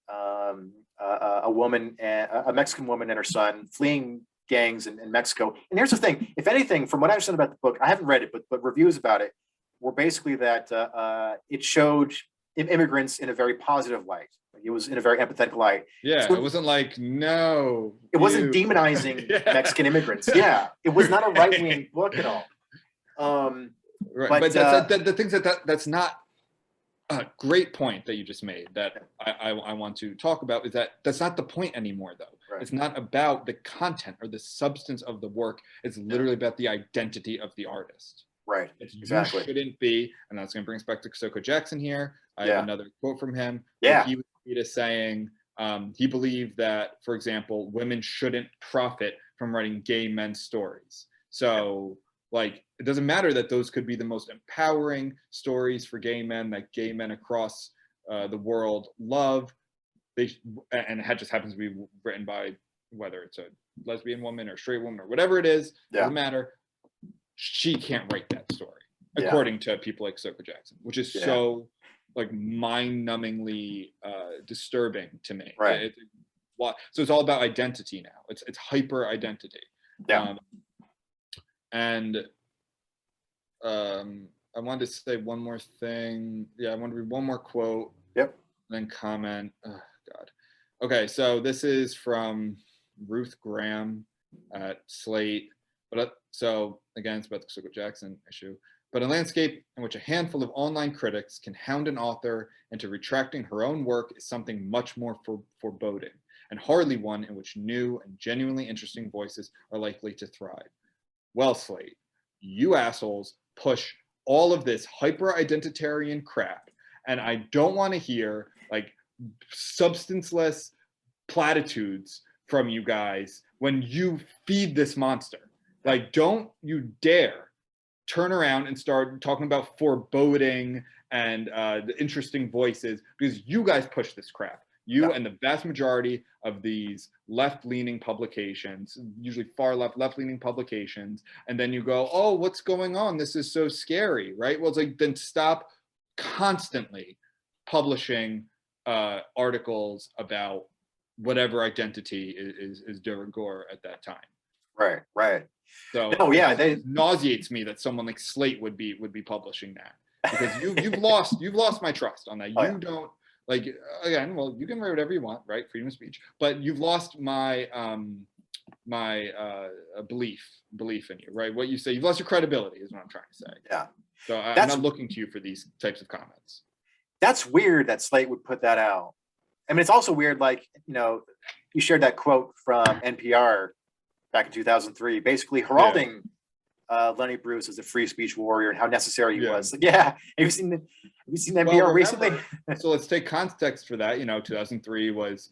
a woman, a Mexican woman and her son fleeing gangs in Mexico. And here's the thing: if anything, from what I understand about the book, I haven't read it, but reviews about it were basically that it showed immigrants in a very positive light. It was in a very empathetic light. Yeah, so it wasn't like it wasn't demonizing Mexican immigrants. Yeah, it was not a right-wing book at all. Right, but the things that's not a great point that you just made that I want to talk about is that's not the point anymore, though. Right. It's not about the content or the substance of the work. It's literally about the identity of the artist. Right. Exactly. You shouldn't be, and that's going to bring us back to Kosoko Jackson here. I have another quote from him. Yeah. He was saying he believed that, for example, women shouldn't profit from writing gay men's stories. So, like, it doesn't matter that those could be the most empowering stories for gay men that gay men across the world love. And it just happens to be written by whether it's a lesbian woman or straight woman or whatever it is, doesn't matter. She can't write that story, according to people like Kosoko Jackson, which is so like mind-numbingly disturbing to me. Right. So it's all about identity now. It's hyper identity. Yeah. And I wanted to say one more thing. Yeah, I want to read one more quote. Yep. And then comment. Oh, God. Okay, so this is from Ruth Graham at Slate. So again, it's about the Kosoko Jackson issue. But a landscape in which a handful of online critics can hound an author into retracting her own work is something much more foreboding, and hardly one in which new and genuinely interesting voices are likely to thrive. Well, Slate, you assholes push all of this hyper-identitarian crap, and I don't want to hear like substanceless platitudes from you guys when you feed this monster. Like, don't you dare turn around and start talking about foreboding and the interesting voices, because you guys push this crap. You and the vast majority of these left-leaning publications, usually far left-leaning publications, and then you go, oh, what's going on? This is so scary, right? Well, it's like, then stop constantly publishing articles about whatever identity is de rigueur at that time. Right. So it nauseates me that someone like Slate would be publishing that, because you've lost my trust on that. You don't, like, again, well, you can write whatever you want, right? Freedom of speech, but you've lost my belief in you, right? What you say, you've lost your credibility is what I'm trying to say. Yeah. So I'm not looking to you for these types of comments. That's weird that Slate would put that out. I mean, it's also weird, like, you shared that quote from NPR back in 2003, basically heralding Lenny Bruce as a free speech warrior and how necessary he was. Like, have you seen NPR recently? So let's take context for that. 2003 was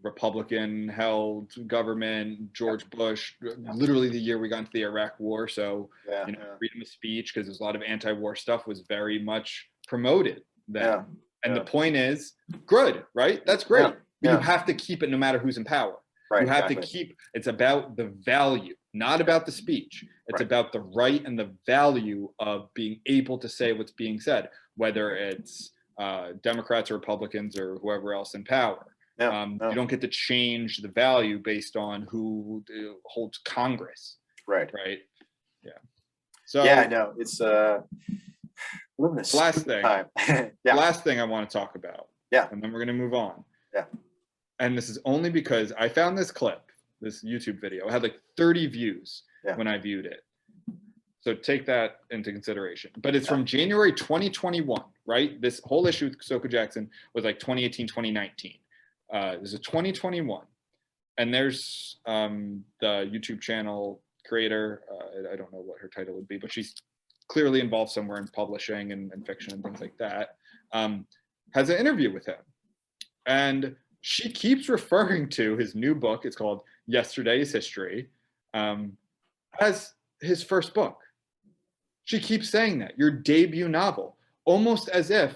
Republican-held government, George Bush, literally the year we got into the Iraq War. So freedom of speech, because there's a lot of anti-war stuff, was very much promoted then. And the point is, good, right? That's great. But you have to keep it no matter who's in power. Right, you have to keep, it's about the value, not about the speech. It's about the right and the value of being able to say what's being said, whether it's Democrats or Republicans or whoever else in power. You don't get to change the value based on who holds Congress. Right. Yeah. So no, it's last thing. Last thing I want to talk about. Yeah. And then we're going to move on. Yeah. And this is only because I found this clip, this YouTube video. It had like 30 views when I viewed it. So take that into consideration. But it's from January 2021, right? This whole issue with Kosoko Jackson was like 2018, 2019. This is 2021. And there's the YouTube channel creator, I don't know what her title would be, but she's clearly involved somewhere in publishing and fiction and things like that, has an interview with him. And she keeps referring to his new book, it's called Yesterday's History, as his first book. She keeps saying that, your debut novel, almost as if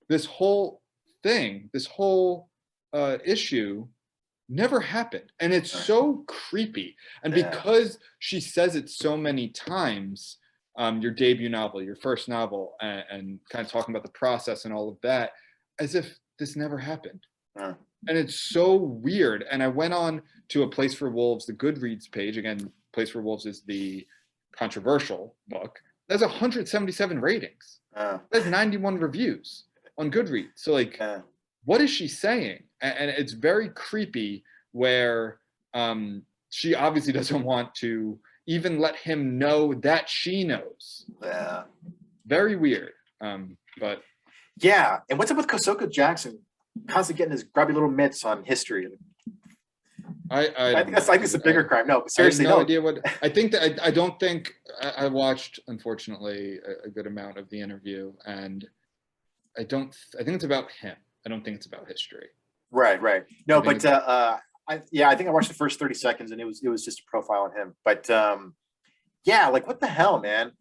this whole thing, this whole issue never happened. And it's so creepy. And because she says it so many times, your debut novel, your first novel, and kind of talking about the process and all of that, as if this never happened. And it's so weird. And I went on to A Place for Wolves, the Goodreads page. Again, Place for Wolves is the controversial book. There's 177 ratings. There's 91 reviews on Goodreads. So like, what is she saying? And it's very creepy where she obviously doesn't want to even let him know that she knows. Yeah. Very weird. But yeah. And what's up with Kosoko Jackson constantly getting his grubby little mitts on history? I think it's a bigger crime. No, but seriously, I have no idea what. I think that I don't think I watched, unfortunately, a good amount of the interview, and I think it's about him. I don't think it's about history. Right. No, but I think I watched the first 30 seconds, and it was just a profile on him. But yeah, like what the hell, man?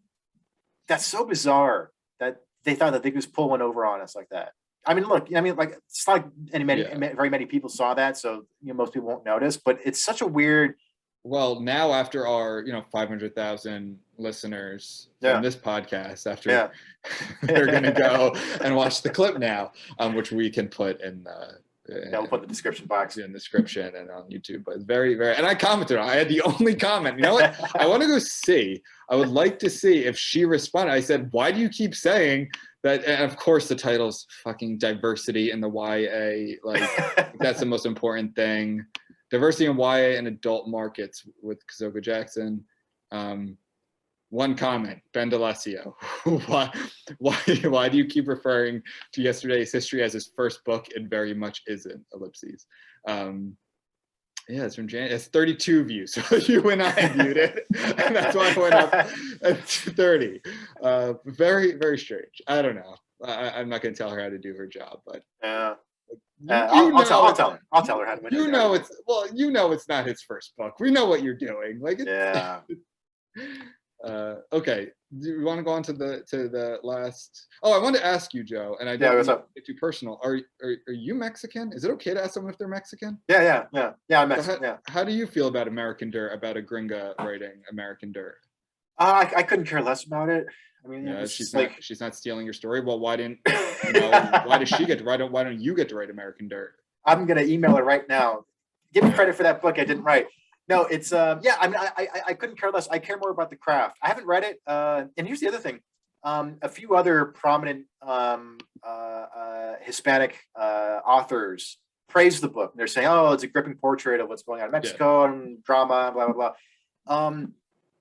That's so bizarre that they thought that they could just pull one over on us like that. I mean, look, like it's not like very many people saw that, so most people won't notice. But it's such a weird. Well, now after our 500,000 listeners from this podcast, after they're gonna go and watch the clip now, which we can put in. We'll put the description box in the description and on YouTube. But it's very, very. And I commented on it. I had the only comment. You know what? I want to go see. I would like to see if she responded. I said, "Why do you keep saying that?" And of course, the title's fucking diversity in the YA. Like that's the most important thing. Diversity in YA and adult markets with Kosoko Jackson. One comment, Ben DeLassio. Why do you keep referring to Yesterday's History as his first book? It very much isn't, ellipses. Yeah, it's from Jan. It's 32 views. So you and I viewed it. And that's why I went up at 30. Very, very strange. I don't know. I'm not going to tell her how to do her job, but I'll tell her. I'll tell her how to win. It's not his first book. We know what you're doing. Like okay. Do you want to go on to the last? Oh, I wanted to ask you, Joe, and I don't want to get too personal. Are you Mexican? Is it okay to ask someone if they're Mexican? Yeah. I'm Mexican. How do you feel about American Dirt? About a gringa writing American Dirt? I couldn't care less about it. I mean, she's not stealing your story. Well, why does she get to write? Why don't you get to write American Dirt? I'm gonna email her right now. Give me credit for that book I didn't write. No, it's I mean, I couldn't care less. I care more about the craft. I haven't read it. And here's the other thing. A few other prominent Hispanic authors praise the book. They're saying, "Oh, it's a gripping portrait of what's going on in Mexico and drama, blah blah blah."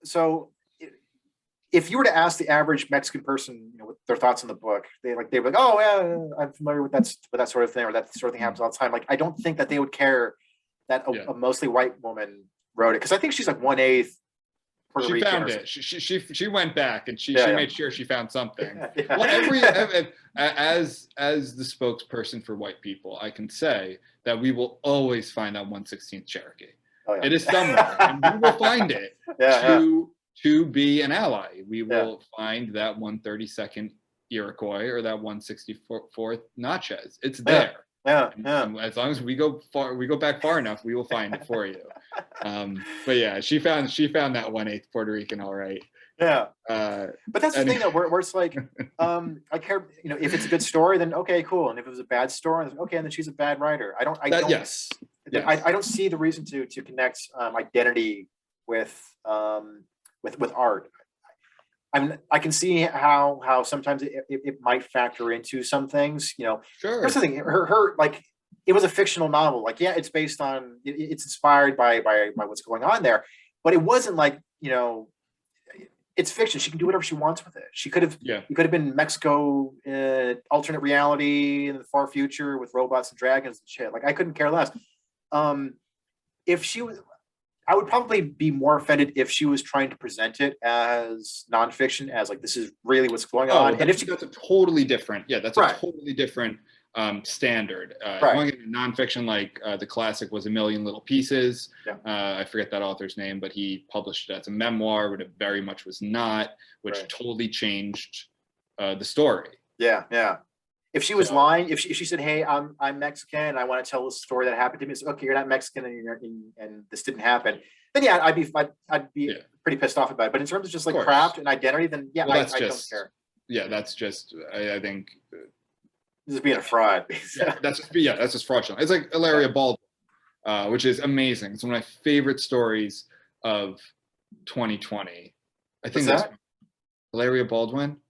So if you were to ask the average Mexican person, what their thoughts on the book, they'd be like, "Oh, yeah, I'm familiar with that sort of thing, or that sort of thing happens all the time." Like, I don't think that they would care that a mostly white woman wrote it, because I think she's like 1/8 Puerto Rican. She found it. She went back and she made sure she found something. Well, as the spokesperson for white people, I can say that we will always find that 1/16 Cherokee. It is somewhere, and we will find it to be an ally. We will find that 132nd Iroquois or that 164th Natchez. It's there. And as long as we go back far enough, we will find it for you. But yeah, she found that 1/8 Puerto Rican, all right. Yeah. But that's the thing though, where it's like, I care, if it's a good story, then okay, cool. And if it was a bad story, okay, and then she's a bad writer. I don't see the reason to connect identity with art. I mean, I can see how sometimes it might factor into some things, Sure. Here's the thing, her like, it was a fictional novel. Like, yeah, it's based on, it's inspired by what's going on there, but it wasn't like, it's fiction. She can do whatever she wants with it. She could have, Yeah. you could have been Mexico, alternate reality in the far future with robots and dragons and shit. Like, I couldn't care less. If she was, I would probably be more offended if she was trying to present it as nonfiction, as like, this is really what's going on. And if she, that's a totally different, that's Right. a totally different standard. If Right. you want to get into nonfiction, like the classic was A Million Little Pieces. Yeah. I forget that author's name, but he published it as a memoir, but it very much was not, which Right. totally changed the story. yeah. If she was lying, if she said, "Hey, I'm Mexican, and I want to tell this story that happened to me," it's okay, you're not Mexican, and this didn't happen. Then yeah, I'd be pretty pissed off about it. But in terms of just like craft and identity, then yeah, I don't care. Yeah, that's just I think this is being a fraud. that's just fraudulent. It's like Hilaria Baldwin, which is amazing. It's one of my favorite stories of 2020. I think that's Hilaria Baldwin.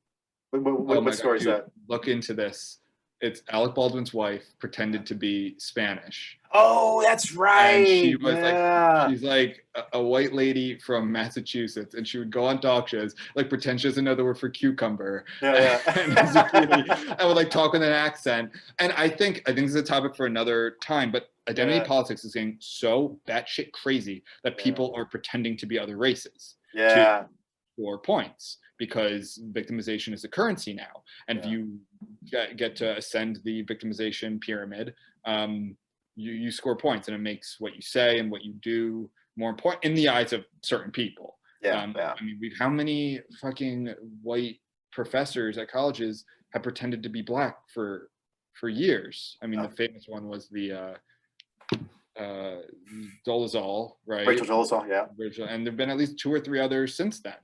What story is that? Look into this. It's Alec Baldwin's wife pretended to be Spanish. Oh, that's right. And she was she's like a white lady from Massachusetts, and she would go on talk shows, like pretend she doesn't know the word for cucumber. Yeah. And zucchini. I would like talk with an accent. And I think this is a topic for another time, but identity politics is getting so batshit crazy that people are pretending to be other races. To score points. Because victimization is a currency now. And if you get to ascend the victimization pyramid, you score points, and it makes what you say and what you do more important in the eyes of certain people. I mean, how many fucking white professors at colleges have pretended to be black for years? I mean, the famous one was the Dolezal, right? Rachel Dolezal, and there've been at least 2 or 3 others since then.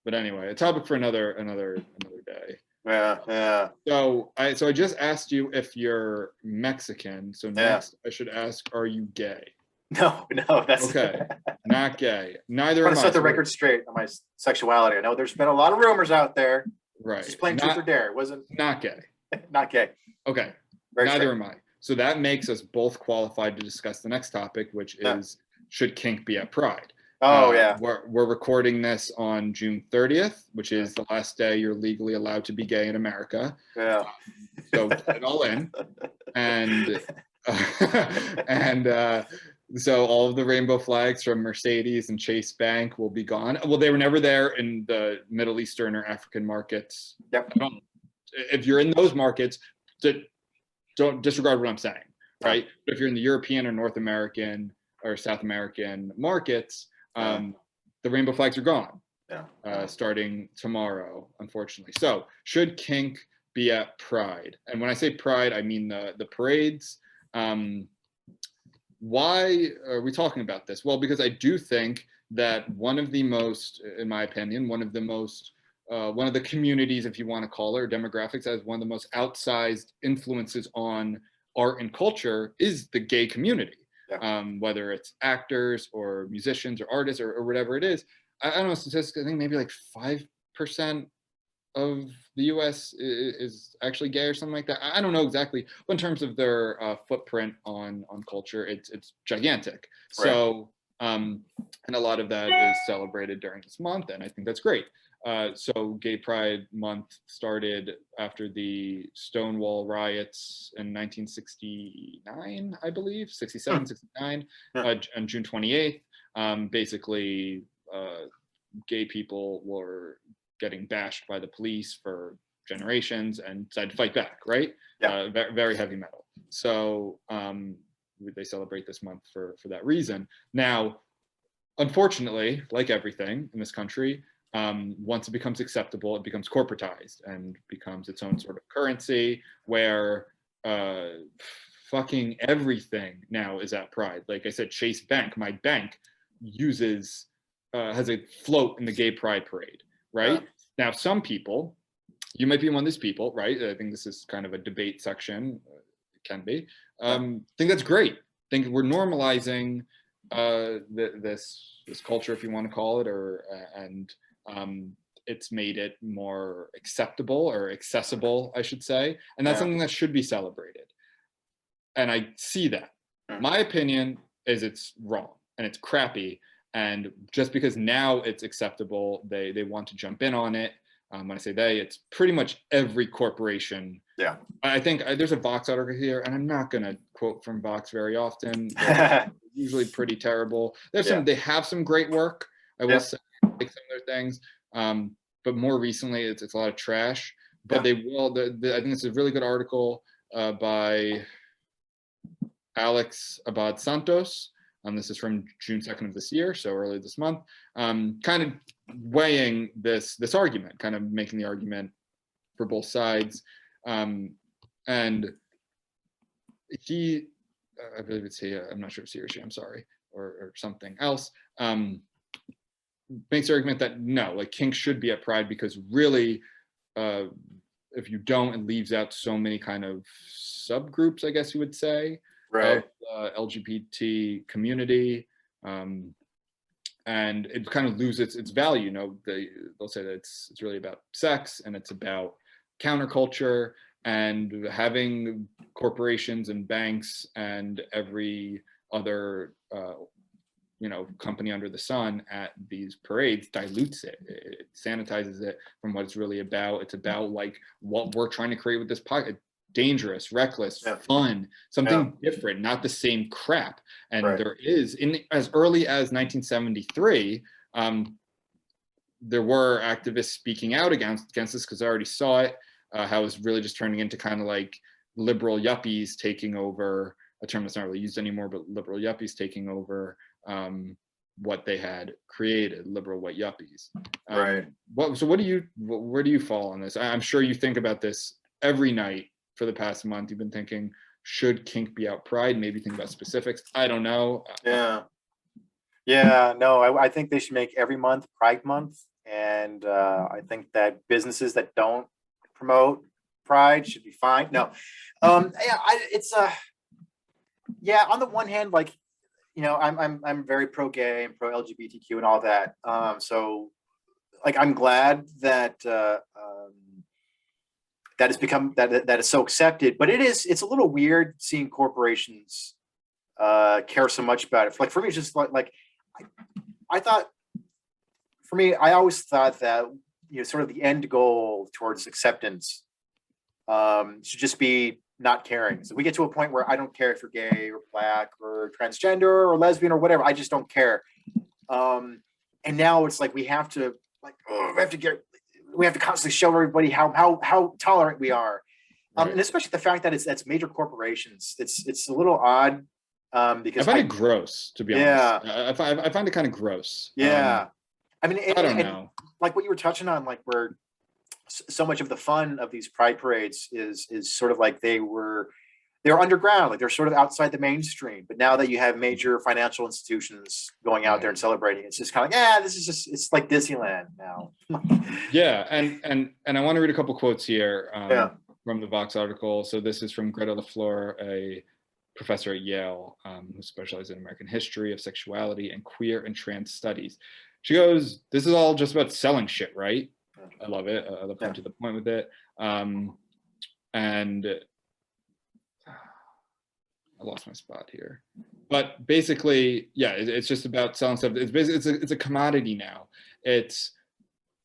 But anyway, a topic for another day. So I just asked you if you're Mexican. So next I should ask, are you gay? No, that's okay. Not gay. Neither am I. I want to set the record straight on my sexuality. I know there's been a lot of rumors out there. Right. Just playing truth or dare. It wasn't not gay. Not gay. Okay. Neither am I. So that makes us both qualified to discuss the next topic, which is, should kink be at Pride? We're recording this on June 30th, which is the last day you're legally allowed to be gay in America. So get it all in. And so all of the rainbow flags from Mercedes and Chase Bank will be gone. Well, they were never there in the Middle Eastern or African markets. If you're in those markets, don't disregard what I'm saying, right? But if you're in the European or North American or South American markets, the rainbow flags are gone starting tomorrow, unfortunately. So should kink be at Pride? And when I say Pride, I mean the parades. Why are we talking about this? Well, because I do think that one of the most, in my opinion, one of the communities, if you want to call it, or demographics, as one of the most outsized influences on art and culture is the gay community. Whether it's actors or musicians or artists or whatever it is. I don't know statistics. I think maybe like 5% of the US is actually gay or something like that. I don't know exactly, but in terms of their footprint on culture, it's gigantic. So, and a lot of that is celebrated during this month, and I think that's great. So Gay Pride Month started after the Stonewall riots in 1969, I believe, 67, 69, on June 28th. Basically, gay people were getting bashed by the police for generations and decided to fight back, right? Very heavy metal. So they celebrate this month for that reason. Now, unfortunately, like everything in this country, once it becomes acceptable, it becomes corporatized and becomes its own sort of currency where fucking everything now is at Pride. Like I said, Chase Bank, my bank, has a float in the Gay Pride Parade, right? Now, some people, you might be one of these people, right? I think this is kind of a debate section, it can be. Think that's great. Think we're normalizing this culture, if you want to call it, and it's made it more acceptable or accessible, I should say. And that's something that should be celebrated. And I see that. My opinion is it's wrong and it's crappy. And just because now it's acceptable, they want to jump in on it. When I say they, it's pretty much every corporation. Yeah. I think there's a Vox article here, and I'm not going to quote from Vox very often. They're usually pretty terrible. They have some great work. I will say, like some of their things, but more recently, it's a lot of trash. But they will. I think it's a really good article by Alex Abad Santos. This is from June 2nd of this year, so early this month, kind of weighing this argument, kind of making the argument for both sides. And he, I believe it's he, I'm not sure if it's he or she, I'm sorry, or something else, makes the argument that no, like kink should be at Pride because really, if you don't, it leaves out so many kind of subgroups, I guess you would say, of the LGBT community, and it kind of loses its value. They'll say that it's really about sex and it's about counterculture, and having corporations and banks and every other company under the sun at these parades dilutes it. It sanitizes it from what it's really about. It's about like what we're trying to create with this podcast. Dangerous, reckless, fun, something different, not the same crap. And there is, as early as 1973, there were activists speaking out against this because I already saw it, how it was really just turning into kind of like liberal yuppies taking over, a term that's not really used anymore, but liberal yuppies taking over what they had created, liberal white yuppies. So where do you fall on this? I'm sure you think about this every night. For the past month, you've been thinking, should kink be out Pride? Maybe think about specifics. I don't know. No, I think they should make every month Pride Month. And I think that businesses that don't promote Pride should be fine. No. On the one hand, like, I'm very pro-gay and pro-LGBTQ and all that. So like, I'm glad that that has become that is so accepted, but it's a little weird seeing corporations care so much about it. Like for me, it's just like I thought. For me, I always thought that sort of the end goal towards acceptance should just be not caring. So we get to a point where I don't care if you're gay or black or transgender or lesbian or whatever. I just don't care. And now it's like we have to constantly show everybody how tolerant we are, and especially the fact that that's major corporations. It's a little odd because I find it gross, to be honest. I find it kind of gross. I mean, I don't know. Like what you were touching on, like where so much of the fun of these Pride parades is sort of like they're underground, like they're sort of outside the mainstream. But now that you have major financial institutions going out there and celebrating, it's just kind of like, this is just, it's like Disneyland now. And I want to read a couple quotes here from the Vox article. So this is from Greta LaFleur, a professor at Yale who specializes in American history of sexuality and queer and trans studies. She goes, "This is all just about selling shit, right?" I love it. I love coming to the point with it. And I lost my spot here, but basically, it's just about selling stuff. It's basically it's a commodity now.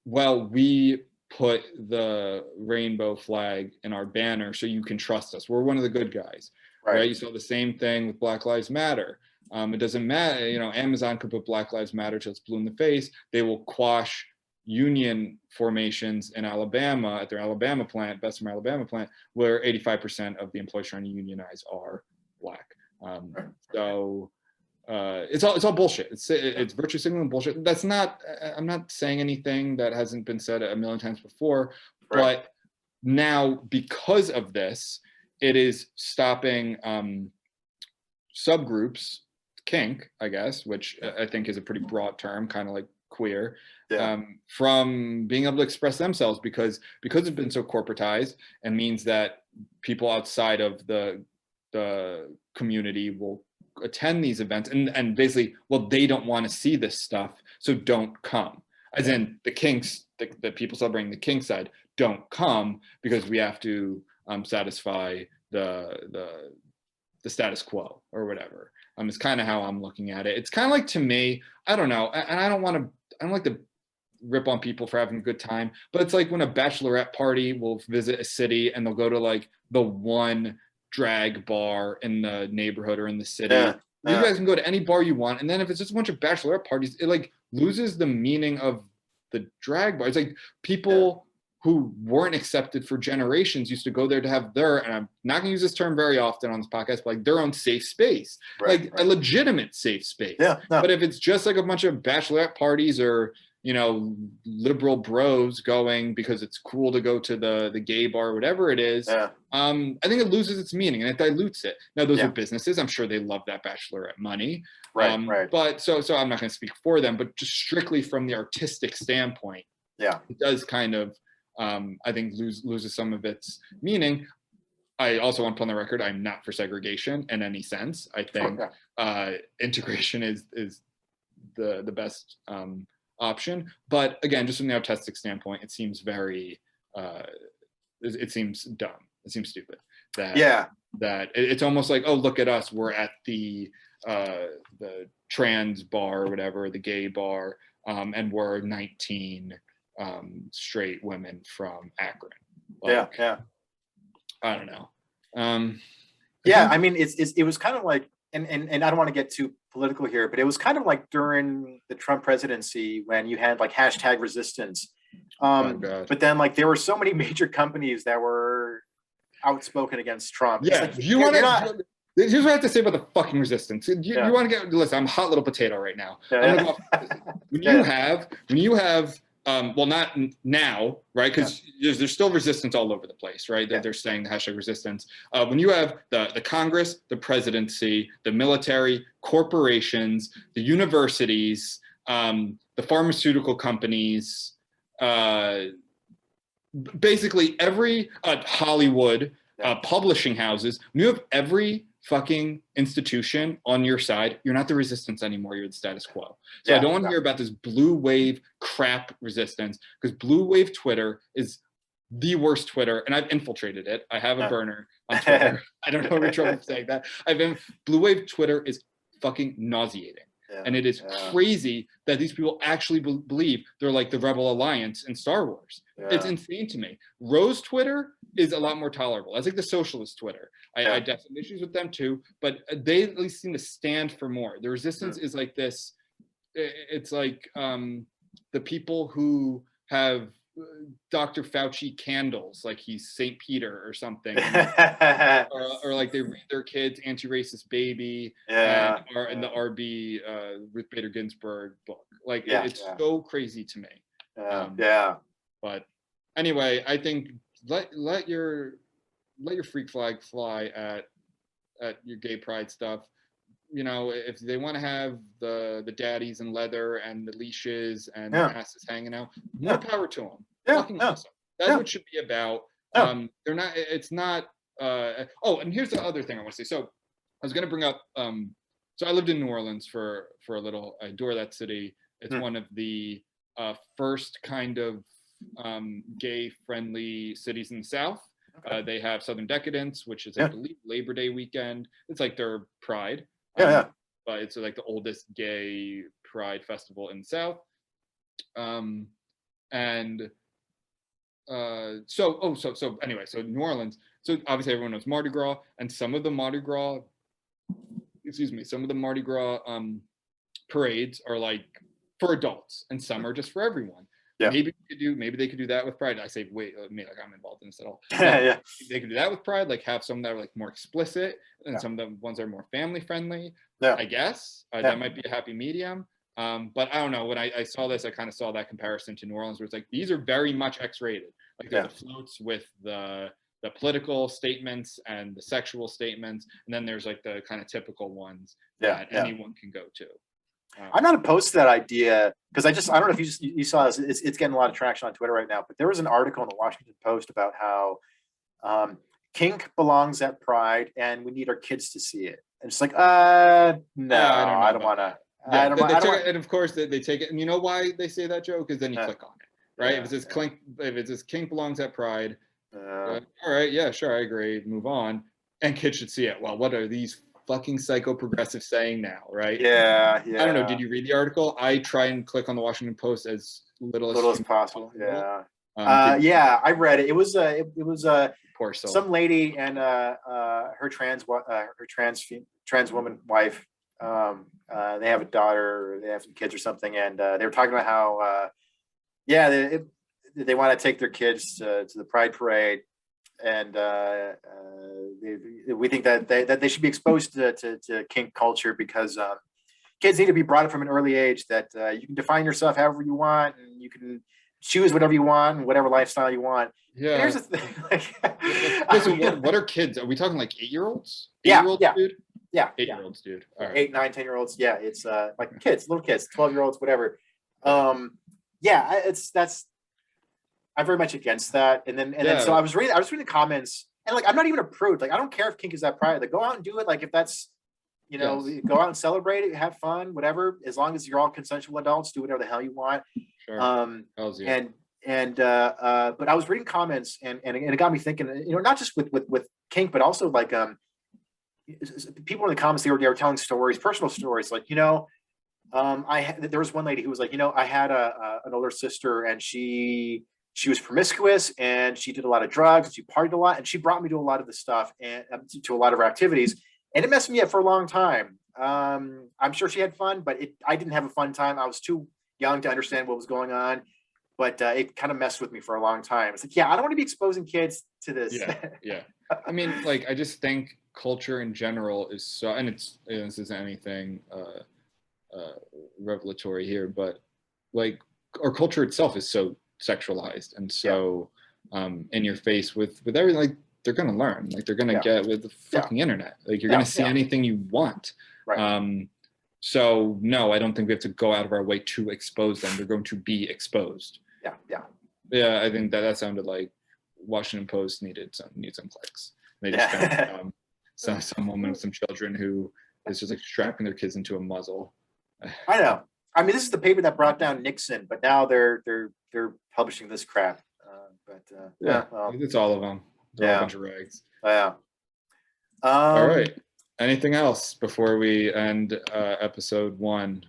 We put the rainbow flag in our banner so you can trust us. We're one of the good guys, right? You saw the same thing with Black Lives Matter. It doesn't matter, Amazon could put Black Lives Matter till it's blue in the face. They will quash union formations in Alabama at their Alabama plant, Bessemer, Alabama plant, where 85% of the employees trying to unionize are Black. So it's all bullshit. It's virtue signaling bullshit. That's not. I'm not saying anything that hasn't been said a million times before, but now because of this, it is stopping subgroups, kink, I guess, which I think is a pretty broad term, kind of like queer, from being able to express themselves because it's been so corporatized, and means that people outside of the community will attend these events and basically, they don't want to see this stuff, so don't come. As in the kinks, the people celebrating the kink side don't come because we have to satisfy the status quo or whatever. Is kind of how I'm looking at it. It's kind of like, to me, I don't know, and I don't like to rip on people for having a good time, but it's like when a bachelorette party will visit a city and they'll go to like the one drag bar in the neighborhood or in the city. Yeah. You guys can go to any bar you want, and then if it's just a bunch of bachelorette parties, it like loses the meaning of the drag bar. It's like people who weren't accepted for generations used to go there to have their, and I'm not gonna use this term very often on this podcast, but like their own safe space, a legitimate safe space. Yeah. No. But if it's just like a bunch of bachelorette parties or, you know, liberal bros going because it's cool to go to the gay bar, whatever it is, I think it loses its meaning and it dilutes it. Now, those are businesses. I'm sure they love that bachelorette money. Right. But so I'm not going to speak for them, but just strictly from the artistic standpoint, it does kind of, I think, loses some of its meaning. I also want to put on the record, I'm not for segregation in any sense. I think integration is the best option. But again, just from the artistic standpoint, it seems very, it seems dumb. It seems stupid. That it's almost like, oh, look at us. We're at the trans bar or whatever, the gay bar, and we're 19 straight women from Akron. Like, I don't know. I mean, it was kind of like, and I don't want to get too political here, but it was kind of like during the Trump presidency when you had like hashtag resistance. But then like there were so many major companies that were outspoken against Trump. Yeah, like, you want to. Here's what I have to say about the fucking resistance. You want to get, listen, I'm a hot little potato right now. When you have well, not now, right? Because there's still resistance all over the place, right? They're saying the hashtag resistance. When you have the Congress, the presidency, the military, corporations, the universities, the pharmaceutical companies, basically every Hollywood, publishing houses, when you have every fucking institution on your side, you're not the resistance anymore, you're the status quo. So I don't want to hear about this blue wave crap resistance, because blue wave Twitter is the worst Twitter, and I've infiltrated it. I have a burner on Twitter. I don't know which one I'm saying that. Blue wave Twitter is fucking nauseating. And it is crazy that these people actually believe they're like the Rebel Alliance in Star Wars. It's insane to me. Rose Twitter is a lot more tolerable. That's like the socialist Twitter. I definitely have issues with them too, but they at least seem to stand for more. The resistance is like this. It's like the people who have Dr. Fauci candles, like he's St. Peter or something, or like they read their kids Anti-Racist Baby and are in the RB Ruth Bader Ginsburg book. Like it's so crazy to me. But anyway, I think let your freak flag fly at your gay pride stuff. You know, if they want to have the daddies in leather and the leashes and the asses hanging out, more power to them. Fucking awesome. That's what it should be about. They're not. It's not. Oh, and here's the other thing I want to say. So I was going to bring up. So I lived in New Orleans for a little. I adore that city. It's one of the first kind of gay-friendly cities in the South. They have Southern Decadence, which is, I believe, Labor Day weekend. It's like their Pride. But it's like the oldest gay pride festival in the South. So anyway, so New Orleans. So obviously everyone knows Mardi Gras, and some of the Mardi Gras parades are like for adults, and some are just for everyone. Maybe they could do that with Pride. I say, wait, like I'm involved in this at all. They could do that with Pride, like have some that are like more explicit, and some of the ones that are more family friendly. I guess that might be a happy medium. But I don't know. When I saw this, I kind of saw that comparison to New Orleans, where it's like these are very much X-rated. Like they're the floats with the political statements and the sexual statements, and then there's like the kind of typical ones that anyone can go to. I'm not opposed to that idea, because I don't know if you saw this. It's getting a lot of traction on Twitter right now. But there was an article in the Washington Post about how kink belongs at Pride, and we need our kids to see it. And it's like, no, I don't want to. And of course they take it, and you know why they say that, Joe? Because then you click on it, right? If it says kink belongs at Pride, all right, yeah, sure, I agree, move on. And kids should see it. Well, what are these fucking psycho progressive saying now, right? Yeah. I don't know. Did you read the article? I try and click on the Washington Post as little as possible. Yeah. Yeah. I read it. It was Poor soul. some lady and her trans woman wife. They have a daughter, they have some kids or something, and they were talking about how they want to take their kids to the Pride Parade, and we think that they should be exposed to kink culture, because kids need to be brought up from an early age that you can define yourself however you want, and you can choose whatever you want and whatever lifestyle you want. Yeah. And here's the thing. What are kids? Are we talking like 8-year-olds? Yeah, 8-year-olds, yeah. dude? Yeah. 8-year-olds, dude. All right. 8, 9, 10-year-olds. Yeah, it's like kids, little kids, 12-year-olds, whatever. I'm very much against that. And then so I was reading the comments, and like, I'm not even a prude. Like, I don't care if kink is that private. Like, go out and do it. Like, if that's, go out and celebrate it, have fun, whatever. As long as you're all consensual adults, do whatever the hell you want. Sure. But I was reading comments, and it got me thinking. Not just with kink, but also like people in the comments, they were telling stories, personal stories. Like, there was one lady who was like, I had an older sister, and she was promiscuous, and she did a lot of drugs, and she partied a lot, and she brought me to a lot of the stuff, and to a lot of her activities, and it messed me up for a long time. I'm sure she had fun, but I didn't have a fun time. I was too young to understand what was going on, but it kind of messed with me for a long time. It's like, I don't want to be exposing kids to this. Yeah. I mean, like, I just think culture in general is so, and this isn't anything revelatory here, but like, our culture itself is so sexualized and so in your face with everything. Like, they're gonna learn, like, they're gonna get with the fucking internet, like, you're gonna see anything you want. Right. So no, I don't think we have to go out of our way to expose them. They're going to be exposed. Yeah, I think that sounded like Washington Post needs some clicks. They just found some woman with some children who is just like strapping their kids into a muzzle. I know. I mean, this is the paper that brought down Nixon, but now they're publishing this crap. It's all of them. They're all a bunch of rags. Yeah. All right. Anything else before we end episode 1?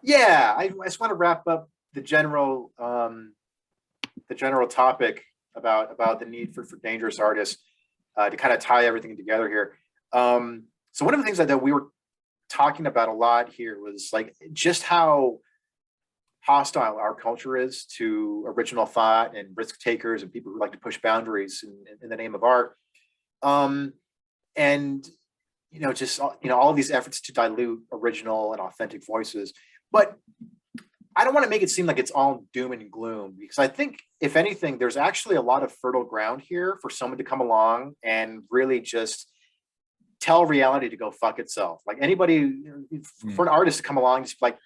Yeah, I just want to wrap up the general topic about the need for dangerous artists, to kind of tie everything together here. So one of the things that we were talking about a lot here was like just how hostile our culture is to original thought and risk takers and people who like to push boundaries in the name of art. And just all of these efforts to dilute original and authentic voices. But I don't want to make it seem like it's all doom and gloom, because I think, if anything, there's actually a lot of fertile ground here for someone to come along and really just tell reality to go fuck itself. Like, anybody, for an artist to come along, just like,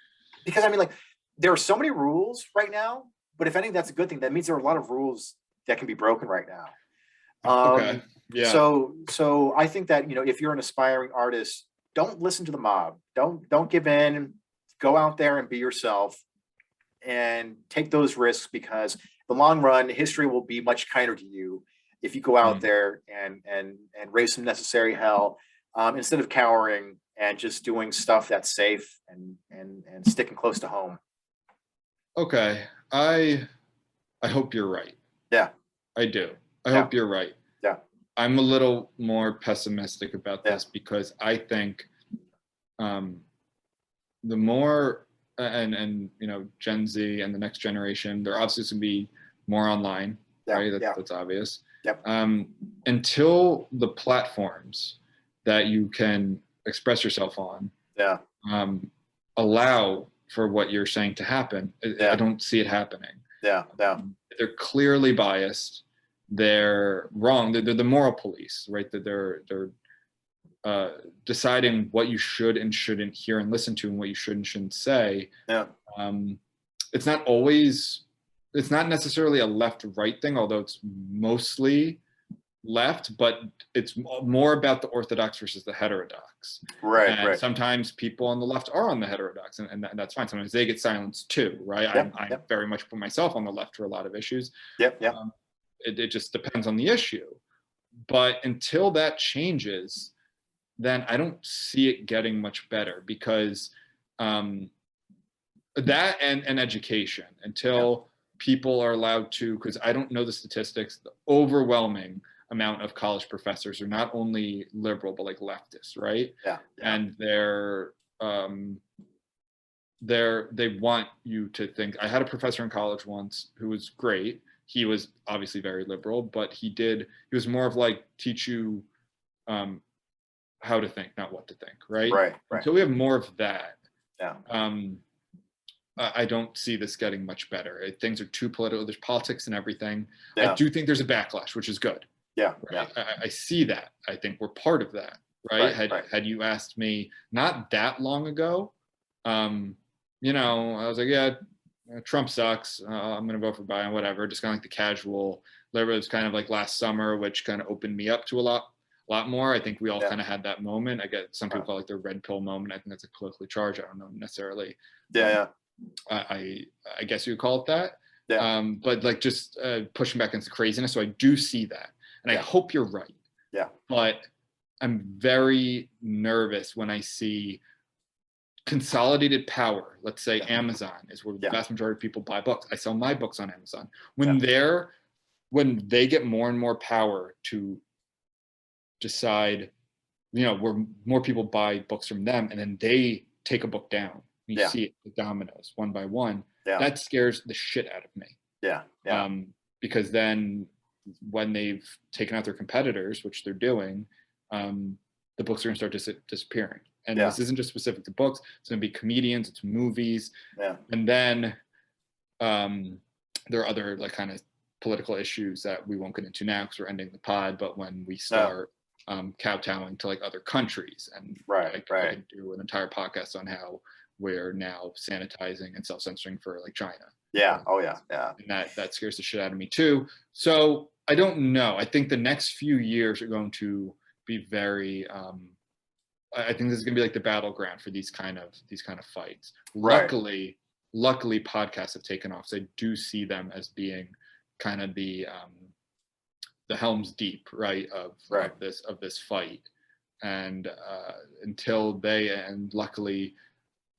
because I mean, like, there are so many rules right now, but if anything, that's a good thing. That means there are a lot of rules that can be broken right now. Okay. Yeah. So I think that, if you're an aspiring artist, don't listen to the mob. Don't give in. Go out there and be yourself and take those risks, because the long run, history will be much kinder to you if you go out there and raise some necessary hell, instead of cowering and just doing stuff that's safe and sticking close to home. Okay. I hope you're right. Yeah. I do. I hope you're right. Yeah. I'm a little more pessimistic about this, because I think the more and Gen Z and the next generation, they're obviously going to be more online, right? That's obvious. Yep. Until the platforms that you can express yourself on allow for what you're saying to happen, I don't see it happening. They're clearly biased. They're wrong. They're the moral police, right? That they're deciding what you should and shouldn't hear and listen to, and what you should and shouldn't say. It's not necessarily a left-right thing, although it's mostly left, but it's more about the orthodox versus the heterodox. Right. Sometimes people on the left are on the heterodox, and that's fine. Sometimes they get silenced too, right? I very much put myself on the left for a lot of issues. It just depends on the issue. But until that changes, then I don't see it getting much better, because that and education, until people are allowed to, because I don't know the statistics, the overwhelming amount of college professors are not only liberal but like leftists, right? And they want you to think. I had a professor in college once who was great. He was obviously very liberal, but he was more of like teach you how to think, not what to think, right? Right. Until we have more of that, Yeah. I don't see this getting much better. Things are too political. There's politics and everything. Yeah. I do think there's a backlash, which is good. Yeah. Right? I see that. I think we're part of that, right? Had you asked me not that long ago, you know, I was like, yeah, Trump sucks. I'm going to vote for Biden, whatever. Just kind of like the casual liberal. It was kind of like last summer, which kind of opened me up to a lot more. I think we all kind of had that moment. I get some people call it like the red pill moment. I think that's a politically charged. I don't know necessarily. I guess you would call it that. Yeah. But like just pushing back against the craziness. So I do see that, and I hope you're right. Yeah. But I'm very nervous when I see consolidated power. Let's say Amazon is where the vast majority of people buy books. I sell my books on Amazon. When they get more and more power to decide, you know, where more people buy books from them, and then they take a book down. You see it, the dominoes, one by one. That scares the shit out of me. Because then when they've taken out their competitors, which they're doing, the books are going to start disappearing. And this isn't just specific to books. It's going to be comedians, it's movies. And then there are other like kind of political issues that we won't get into now because we're ending the pod. But when we start kowtowing to like other countries, and I can do an entire podcast on how we're now sanitizing and self-censoring for like China. And that scares the shit out of me too. So I don't know. I think the next few years are going to be very I think this is gonna be like the battleground for these kind of fights. Luckily podcasts have taken off. So I do see them as being kind of the helm's deep, right, of this fight. And until and luckily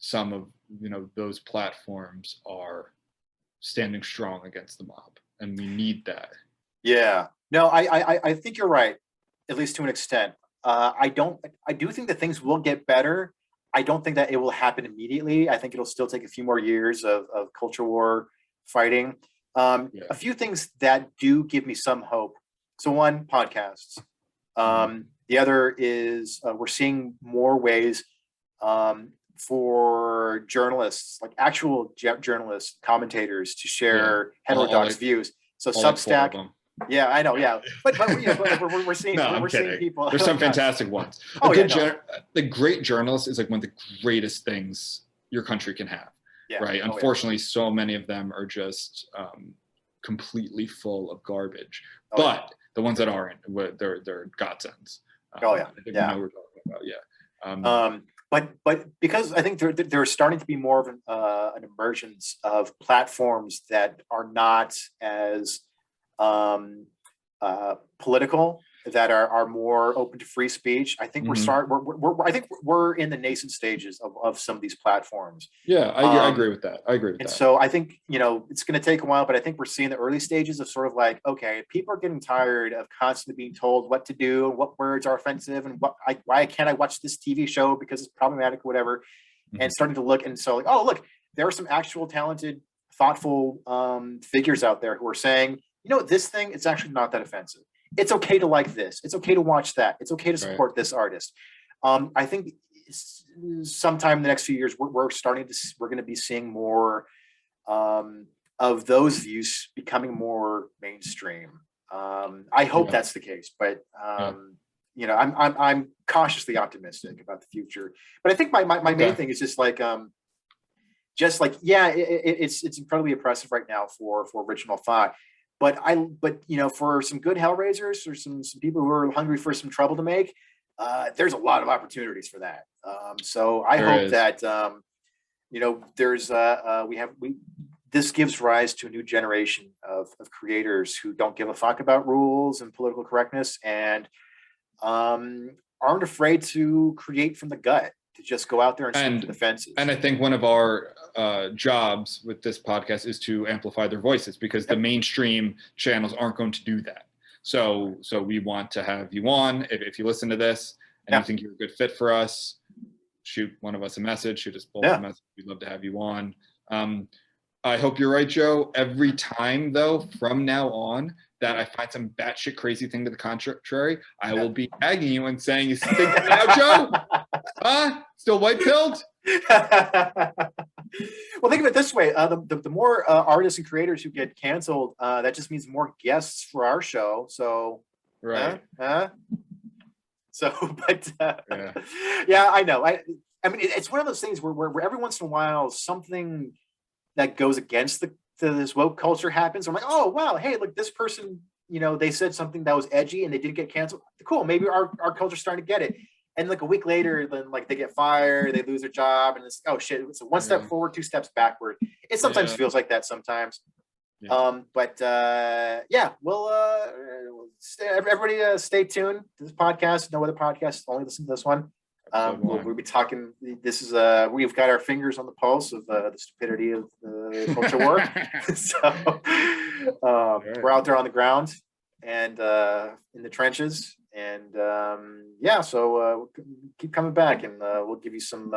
some of, you know, those platforms are standing strong against the mob, and we need that. No, I think you're right, at least to an extent. I do think that things will get better. I don't think that it will happen immediately. I think it'll still take a few more years of culture war fighting. A few things that do give me some hope. So one, podcasts. The other is we're seeing more ways for journalists, like actual journalists, commentators, to share heterodox views. So Substack. Yeah, I know. Yeah, but you know, we're seeing we're seeing people. There's some fantastic ones. The great journalist is like one of the greatest things your country can have. Right. Unfortunately, so many of them are just completely full of garbage. But the ones that aren't, they're godsends. I think we know what we're talking about. But because I think there's starting to be more of an emergence of platforms that are not as political, that are more open to free speech. I think I think we're in the nascent stages of some of these platforms. I agree with that. And so I think, you know, it's going to take a while, but I think we're seeing the early stages of sort of like, okay, people are getting tired of constantly being told what to do, what words are offensive, and why can't I watch this TV show because it's problematic or whatever, and starting to look. And so like, oh, look, there are some actual talented, thoughtful figures out there who are saying, you know, this thing, it's actually not that offensive. It's okay to like this. It's okay to watch that. It's okay to support this artist. I think sometime in the next few years, we're going to be seeing more of those views becoming more mainstream. I hope that's the case, but you know, I'm cautiously optimistic about the future. But I think my main thing is just like it's incredibly oppressive right now for original thought. But you know, for some good Hellraisers or some people who are hungry for some trouble to make, there's a lot of opportunities for that. So I hope that you know, there's this gives rise to a new generation of creators who don't give a fuck about rules and political correctness, and aren't afraid to create from the gut, to just go out there and swing for the fences. And I think one of our jobs with this podcast is to amplify their voices, because the mainstream channels aren't going to do that. So we want to have you on. If you listen to this and you think you're a good fit for us, shoot one of us a message, shoot us both a message. We'd love to have you on. I hope you're right, Joe. Every time, though, from now on, that I find some batshit crazy thing to the contrary, I will be tagging you and saying, "You think now, Joe? Still white-pilled?" Well, think of it this way: the more artists and creators who get canceled, that just means more guests for our show. So, right? So, but yeah, I know. I mean, it's one of those things where every once in a while something that goes against this woke culture happens. I'm like, oh wow, hey, look, this person, they said something that was edgy and they didn't get canceled. Cool, maybe our culture's starting to get it. And like a week later, then like they get fired, they lose their job, and it's, oh shit, it's one step forward, two steps backward. It sometimes feels like that sometimes. Yeah. Everybody stay tuned to this podcast. No other podcast, only listen to this one. We'll be talking. This is we've got our fingers on the pulse of the stupidity of the culture war. So we're out there on the ground and in the trenches, and so keep coming back, and we'll give you some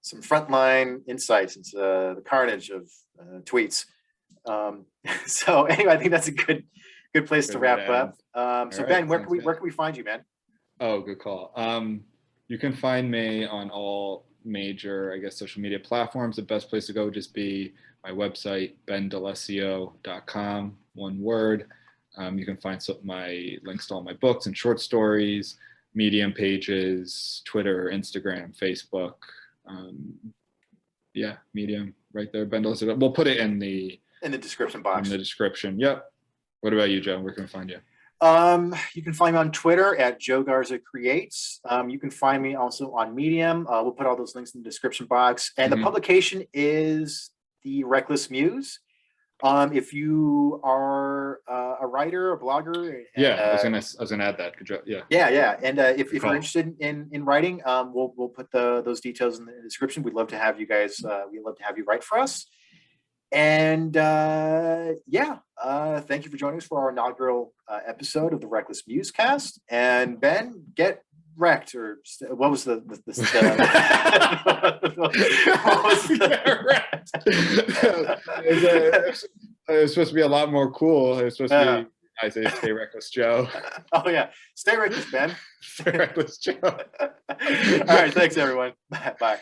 frontline insights into the carnage of tweets. So anyway, I think that's a good place to wrap up. So Ben, where can we find you, man? Oh, good call. You can find me on all major, social media platforms. The best place to go would just be my website, bendalessio.com, one word. You can find my links to all my books and short stories, Medium pages, Twitter, Instagram, Facebook. Medium right there, Ben D'Alessio. We'll put it in the description box. In the description. Yep. What about you, Joe? Where can we find you? You can find me on Twitter at Joe Garza Creates. You can find me also on Medium. We'll put all those links in the description box. And the publication is the Reckless Muse. If you are a writer, a blogger, I was gonna add that. Good job. Yeah. And if you're interested in writing, we'll put those details in the description. We'd love to have you guys. We'd love to have you write for us. And thank you for joining us for our inaugural episode of the Reckless Musecast. And Ben, get wrecked, or what was the what was it was supposed to be a lot more cool. It was supposed to be, I say, stay reckless, Joe. Oh yeah, stay reckless, Ben. Stay reckless, Joe. All right, thanks everyone. Bye.